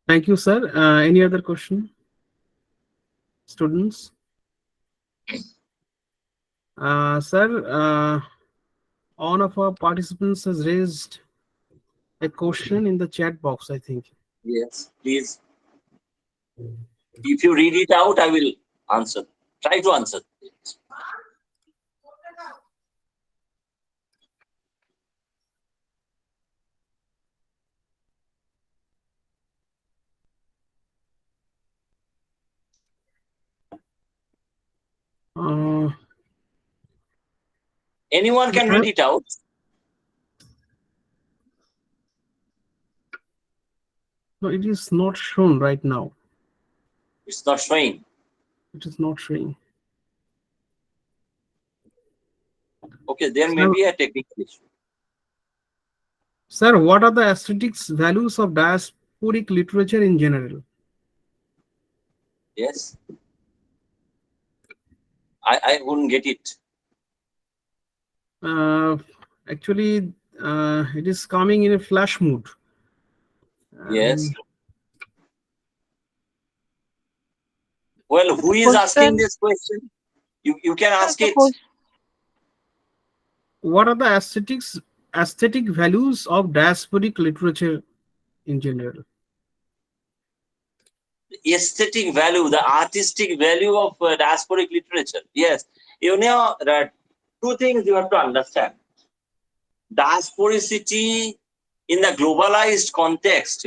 Thank you, sir. Any other question? Students? Sir, one of our participants has raised a question in the chat box, I think. Yes, please. If you read it out, I will answer. Try to answer. Uh, Anyone can read it out. no, it is not shown right now. It's not showing. It is not showing. Okay, there may be a technical issue. Sir, what are the aesthetics values of diasporic literature in general? Yes. I wouldn't get it. Actually, it is coming in a flash mood. Yes. Well, who is asking this question? You can ask it. What are the aesthetic values of diasporic literature in general? Aesthetic value, the artistic value of diasporic literature. Yes. You know, that two things you have to understand. Diasporicity in the globalized context,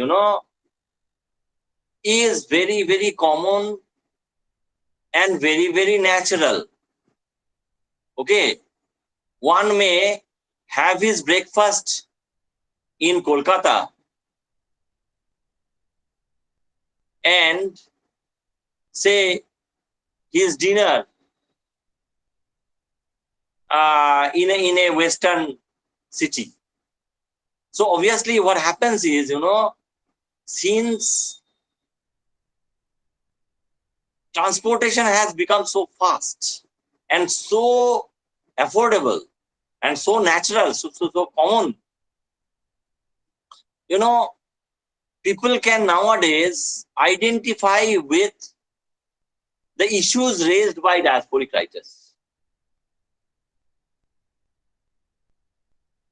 is very, very common and very, very natural. Okay. One may have his breakfast in Kolkata and say his dinner in a Western city. So obviously what happens is, since transportation has become so fast and so affordable and so natural, so common, people can nowadays identify with the issues raised by diasporic writers.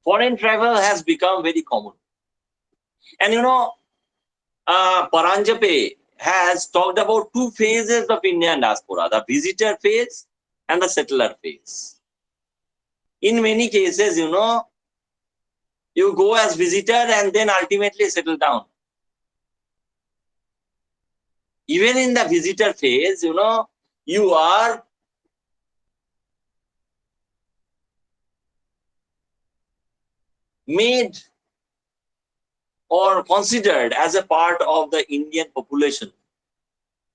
Foreign travel has become very common. And Paranjape has talked about two phases of Indian diaspora, the visitor phase and the settler phase. In many cases, you go as visitor and then ultimately settle down. Even in the visitor phase, you are made or considered as a part of the Indian population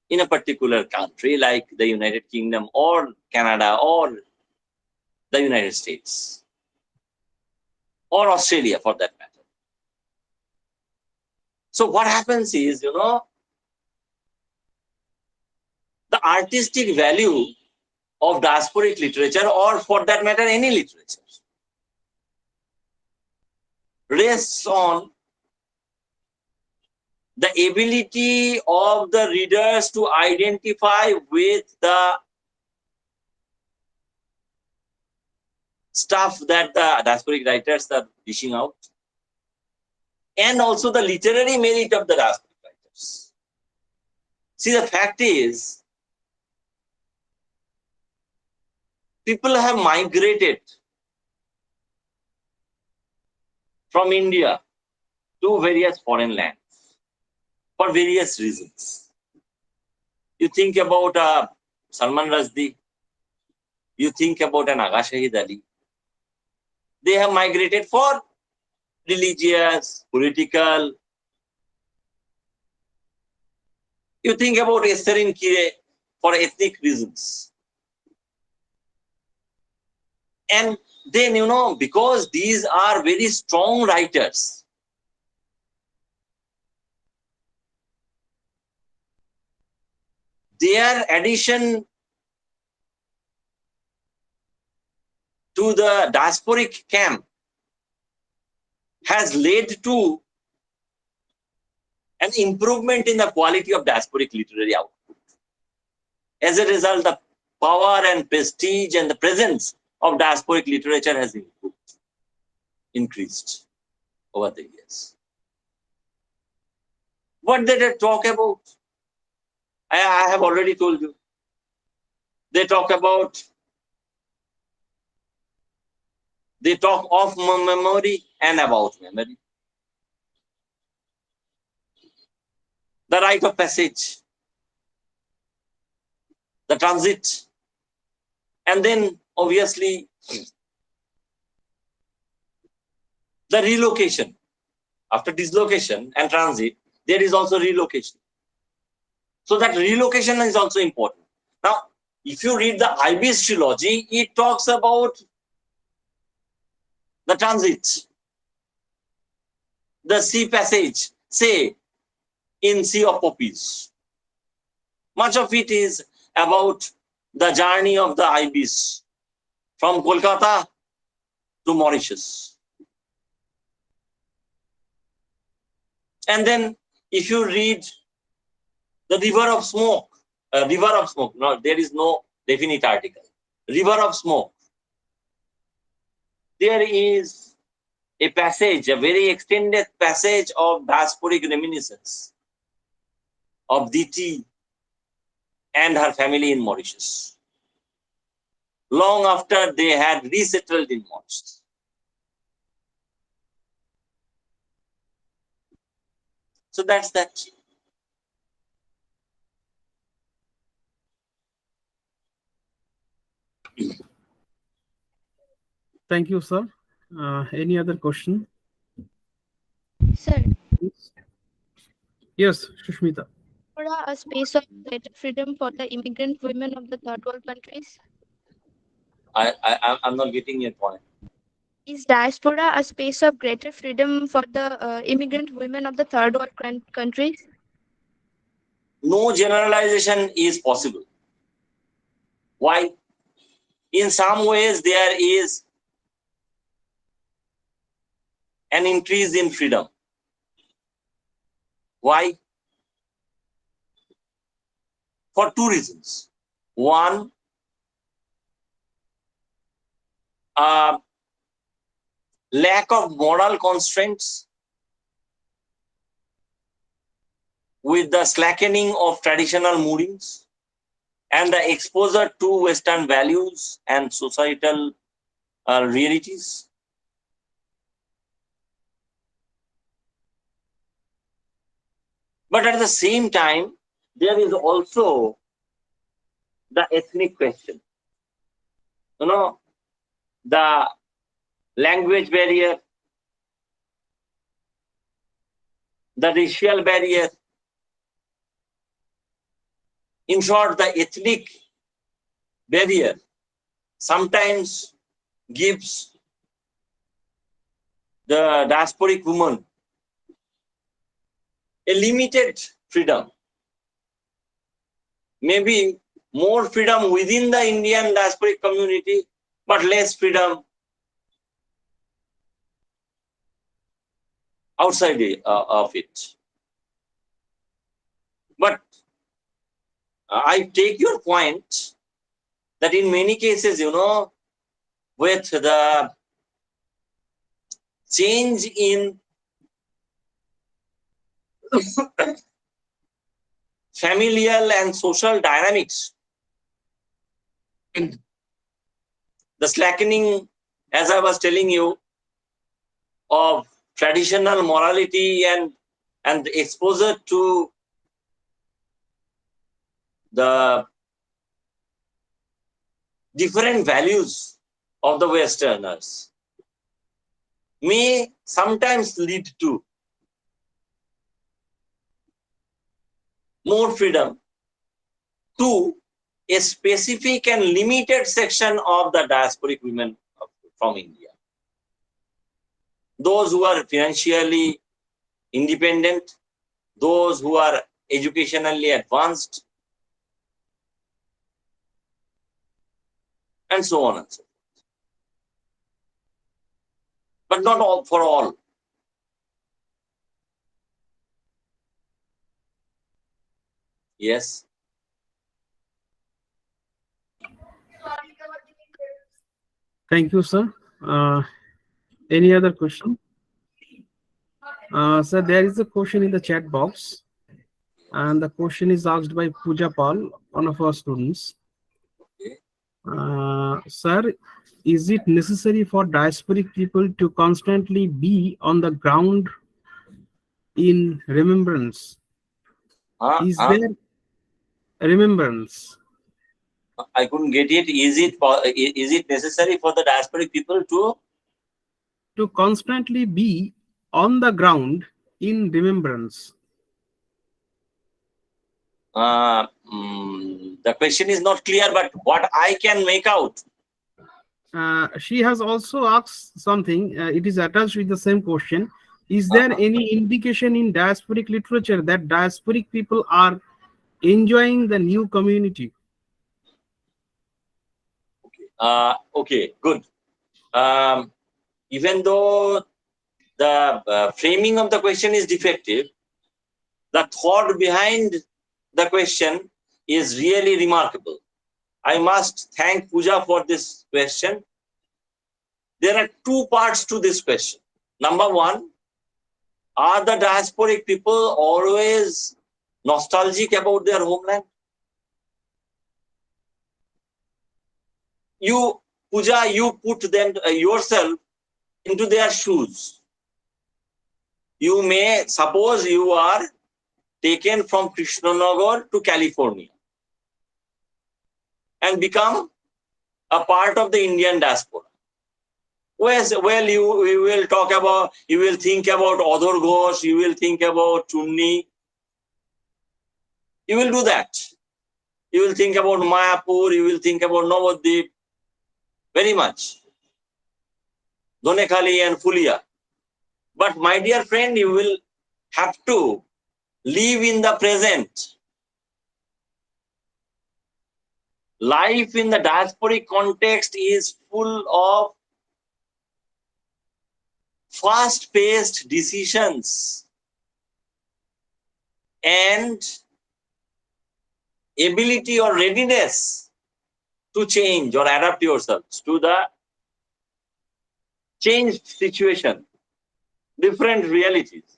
in a particular country like the United Kingdom or Canada or the United States or Australia for that matter. So what happens is, the artistic value of diasporic literature, or for that matter any literature, rests on the ability of the readers to identify with the stuff that the diasporic writers are dishing out, and also the literary merit of the diasporic writers. See, the fact is, people have migrated from India to various foreign lands. for various reasons. You think about Salman Rushdie, you think about an Agha Shahid Ali. They have migrated for religious, political. You think about Esterin Kire for ethnic reasons. And then, because these are very strong writers, their addition to the diasporic camp has led to an improvement in the quality of diasporic literary output. As a result, the power and prestige and the presence of diasporic literature has increased over the years. What did they talk about? I have already told you. They talk of memory and about memory. The rite of passage, the transit, and then obviously the relocation. After dislocation and transit, there is also relocation. So that relocation is also important. Now, if you read the Ibis trilogy, it talks about the transit, the sea passage, say, in Sea of Poppies. Much of it is about the journey of the Ibis from Kolkata to Mauritius. And then if you read the River of Smoke, no, there is no definite article. River of Smoke. There is a passage, a very extended passage of diasporic reminiscence of Diti and her family in Mauritius, long after they had resettled in Mauritius. So that's that. Thank you, sir. Any other question? Sir, Yes, Shushmita. diaspora a space of greater freedom for the immigrant women of the third world countries? I'm not getting your point. Is diaspora a space of greater freedom for the immigrant women of the third world countries? No generalization is possible. Why? In some ways, there is an increase in freedom. Why? For two reasons. One, lack of moral constraints with the slackening of traditional moorings and the exposure to Western values and societal realities. But at the same time, there is also the ethnic question. The language barrier, the racial barrier, in short, the ethnic barrier sometimes gives the diasporic woman a limited freedom. Maybe more freedom within the Indian diasporic community, but less freedom outside of it. But I take your point that in many cases, with the change in familial and social dynamics, the slackening, as I was telling you, of traditional morality and and exposure to the different values of the Westerners may sometimes lead to more freedom to a specific and limited section of the diasporic women from India. Those who are financially independent, those who are educationally advanced, and so on and so forth. But not all for all. Yes. Thank you, sir. Any other question? Sir, there is a question in the chat box, and the question is asked by Pooja Pal, one of our students. Sir, is it necessary for diasporic people to constantly be on the ground in remembrance? Is there remembrance? I couldn't get it. Is it necessary for the diasporic people to constantly be on the ground in remembrance? The question is not clear, but what I can make out. She has also asked something. It is attached with the same question. Is there any indication in diasporic literature that diasporic people are enjoying the new community? Okay, good. Even though the framing of the question is defective, the thought behind the question is really remarkable. I must thank Pooja for this question. There are two parts to this question. Number one, are the diasporic people always nostalgic about their homeland? You, Pooja, you put them yourself into their shoes. You may suppose you are taken from Krishnanagar to California and become a part of the Indian diaspora. Well, you will talk about, you will think about Adhar Ghosh, you will think about Chunni. You will do that. You will think about Mayapur, you will think about Navadvip, very much. Donekhali and Fulia. But my dear friend, you will have to live in the present. Life in the diasporic context is full of fast-paced decisions and ability or readiness to change or adapt yourselves to the changed situation, different realities.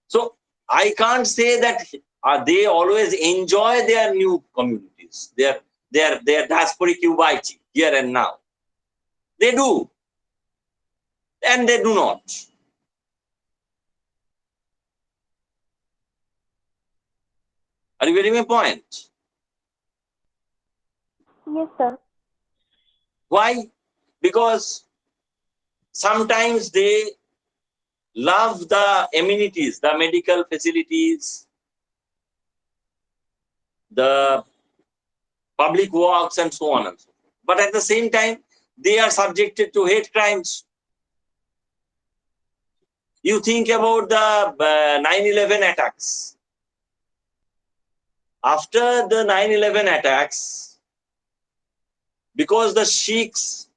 So I can't say that they always enjoy their new communities, their diasporic ubiquity here and now. They do, and they do not. Are you getting my point? Yes, sir. Why? Because sometimes they love the amenities, the medical facilities, the public works, and so on and so forth. But at the same time, they are subjected to hate crimes. You think about the 9/11 attacks. After the 9/11 attacks, because the Sikhs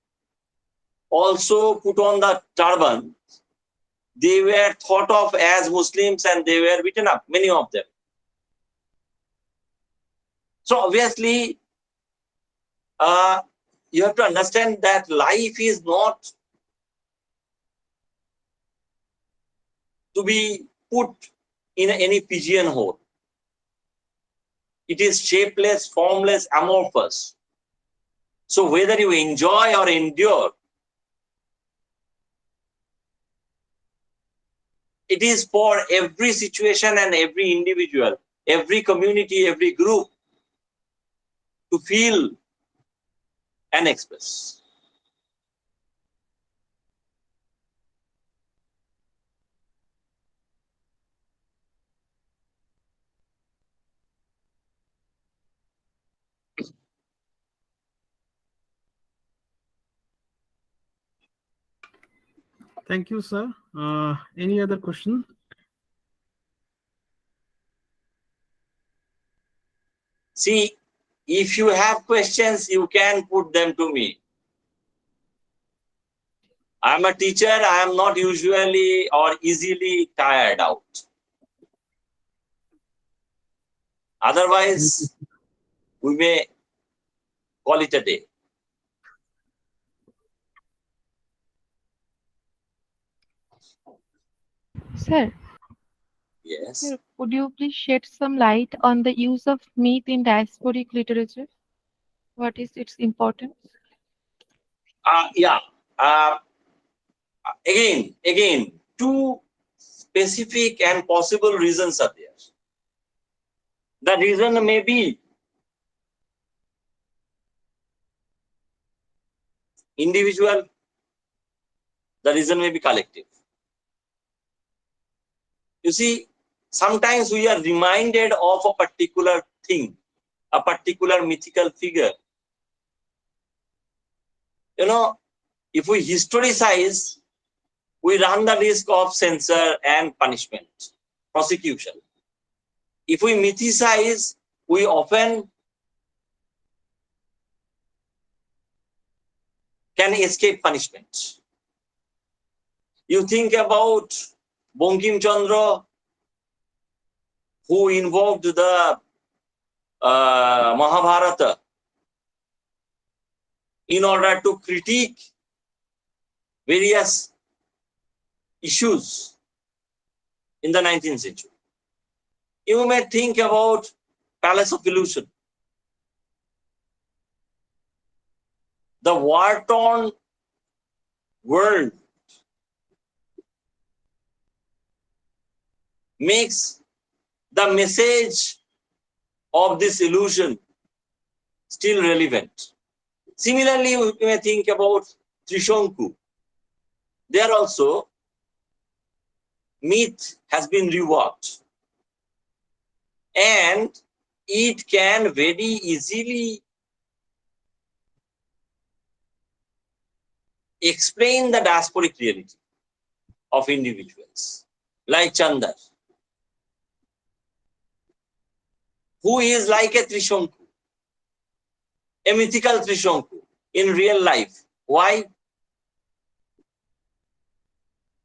also put on the turban, they were thought of as Muslims and they were beaten up, many of them. So obviously, you have to understand that life is not to be put in any pigeonhole. It is shapeless, formless, amorphous. So whether you enjoy or endure, It is for every situation and every individual, every community, every group to feel and express. Thank you, sir. Any other question? See, if you have questions, you can put them to me. I'm a teacher. I am not usually or easily tired out. Otherwise, we may call it a day. Sir, Yes. would you please shed some light on the use of myth in diasporic literature? What is its importance? Yeah. Uh, again, two specific and possible reasons are there. The reason may be individual, the reason may be collective. You see, sometimes we are reminded of a particular thing, a particular mythical figure. You know, if we historicize, we run the risk of censure and punishment, prosecution. If we mythicize, we often can escape punishment. You think about Bankim Chandra, who invoked the Mahabharata in order to critique various issues in the 19th century. You may think about Palace of Illusion. The war-torn world makes the message of this illusion still relevant. Similarly, we may think about Trishonku. There also, myth has been reworked. And it can very easily explain the diasporic reality of individuals, like Chandar, who is like a Trishonku, a mythical Trishonku in real life. Why?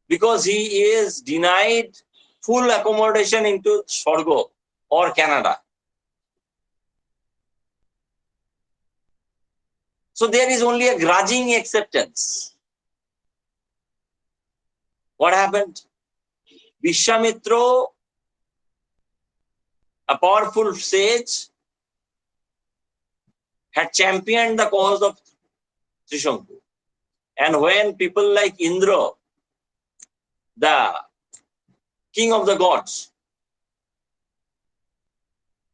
Because he is denied full accommodation into Swargo or Canada. So there is only a grudging acceptance. What happened? Vishwamitra, a powerful sage, had championed the cause of Trishonku. And when people like Indra, the king of the gods,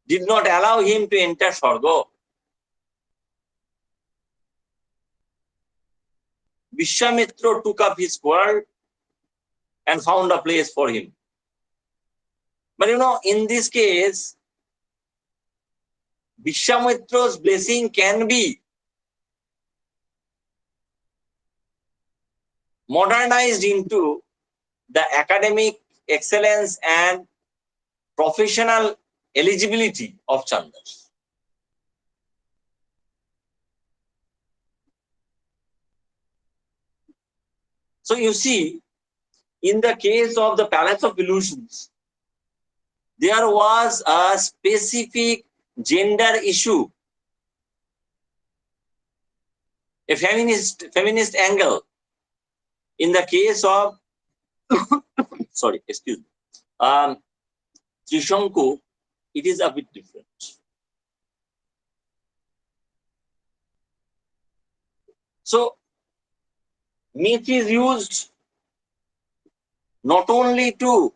did not allow him to enter Swargo, Vishwamitra took up his sword and found a place for him. But you know, in this case, Vishwamitra's blessing can be modernized into the academic excellence and professional eligibility of Chandar. So you see, in the case of the Palace of Illusions, there was a specific gender issue, a feminist angle. In the case of, sorry, excuse me, Trishonku, it is a bit different. So, myth is used not only to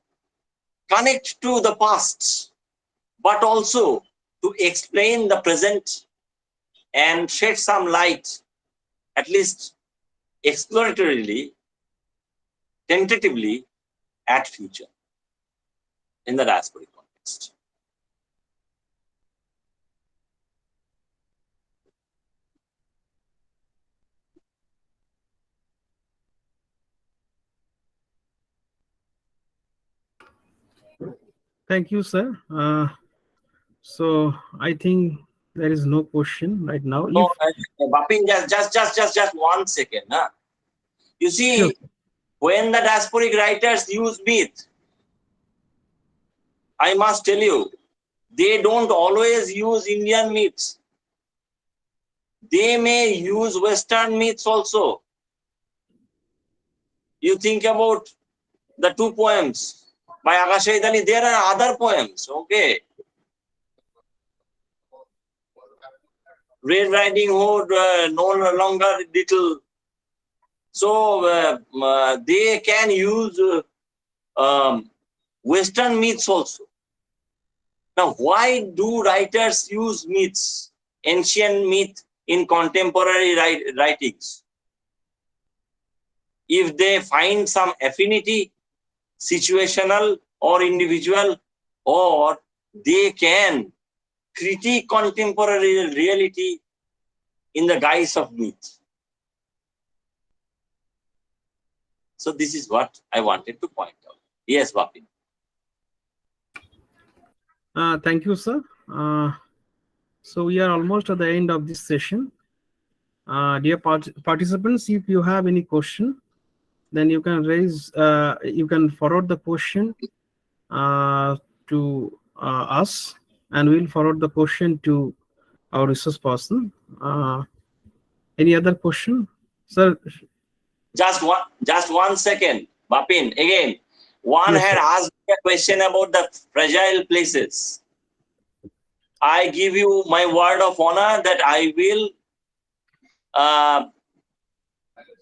connect to the past, but also to explain the present and shed some light, at least exploratorily, tentatively, at future in the diasporic context. Thank you, sir. So I think there is no question right now. So, If Bapin, just 1 second. Huh? You see, sure. when the diasporic writers use myth, I must tell you, they don't always use Indian myths. They may use Western myths also. You think about the 2 poems by Akasha Idani, there are other poems, okay? Red Riding Hood, no longer little. So they can use Western myths also. Now, why do writers use myths, ancient myth, in contemporary writings? If they find some affinity, situational or individual, or they can critique contemporary reality in the guise of myth. So this is what I wanted to point out. Yes, Bapin. Thank you, sir. So we are almost at the end of this session. Dear participants, if you have any question, then you can you can forward the question to us, and we'll forward the question to our resource person. Any other question, sir? Just 1 second, Bapin. Again, one Yes, had sir. asked me a question about the fragile places. I give you my word of honor that I will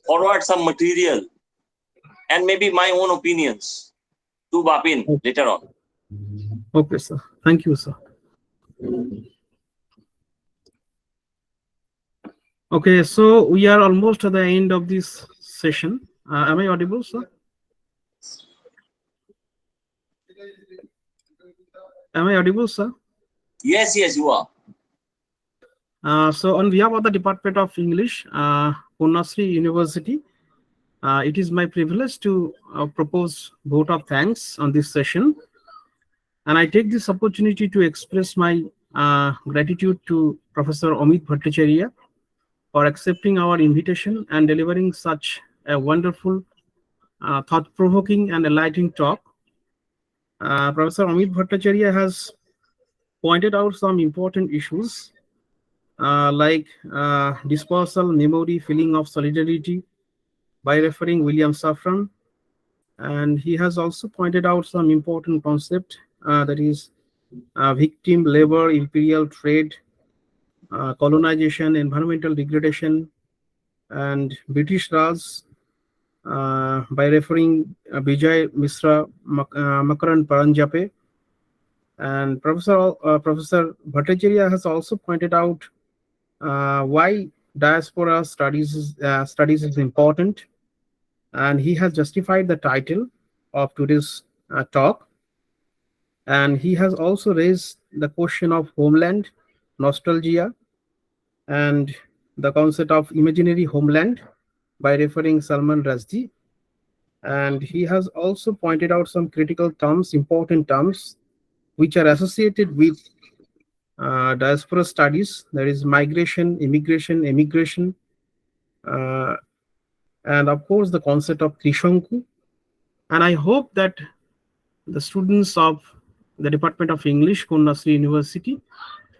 forward some material and maybe my own opinions to Bapin later on. Okay, sir. Thank you, sir. Okay, so we are almost at the end of this session. Am I audible, sir? Am I audible, sir? Yes, you are. So on behalf of the Department of English, Purnasri University, it is my privilege to propose vote of thanks on this session. And I take this opportunity to express my gratitude to Professor Amit Bhattacharya for accepting our invitation and delivering such a wonderful, thought-provoking and enlightening talk. Professor Amit Bhattacharya has pointed out some important issues like dispersal, memory, feeling of solidarity by referring William Safran. And he has also pointed out some important concept that is victim, labor, imperial trade, colonization, environmental degradation, and British Raj by referring Vijay Misra, Makaran Paranjape. And Professor Bhattacharya has also pointed out why diaspora studies is important, and he has justified the title of today's talk. And he has also raised the question of homeland, nostalgia, and the concept of imaginary homeland by referring Salman Rushdie. And he has also pointed out some critical terms, important terms, which are associated with diaspora studies, that is migration, immigration, emigration, and of course the concept of Trishanku. And I hope that the students of the Department of English, Purnasri University,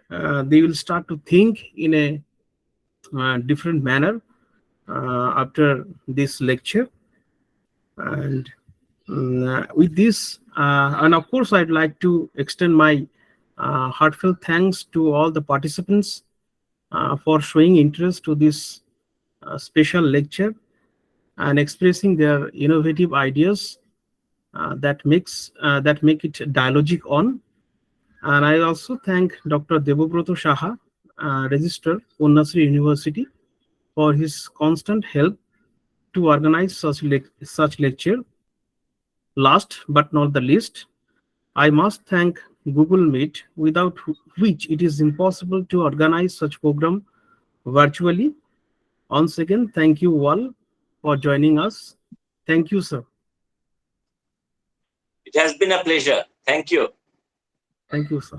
they will start to think in a different manner after this lecture. And with this, and of course, I'd like to extend my heartfelt thanks to all the participants for showing interest to this special lecture and expressing their innovative ideas that make it dialogic on. And I also thank Dr. Devobroto Saha, Registrar, Konyasri University, for his constant help to organize such lecture. Last but not the least, I must thank Google Meet, without which it is impossible to organize such program virtually. Once again, thank you all for joining us. Thank you, sir. It has been a pleasure. Thank you. Thank you, sir.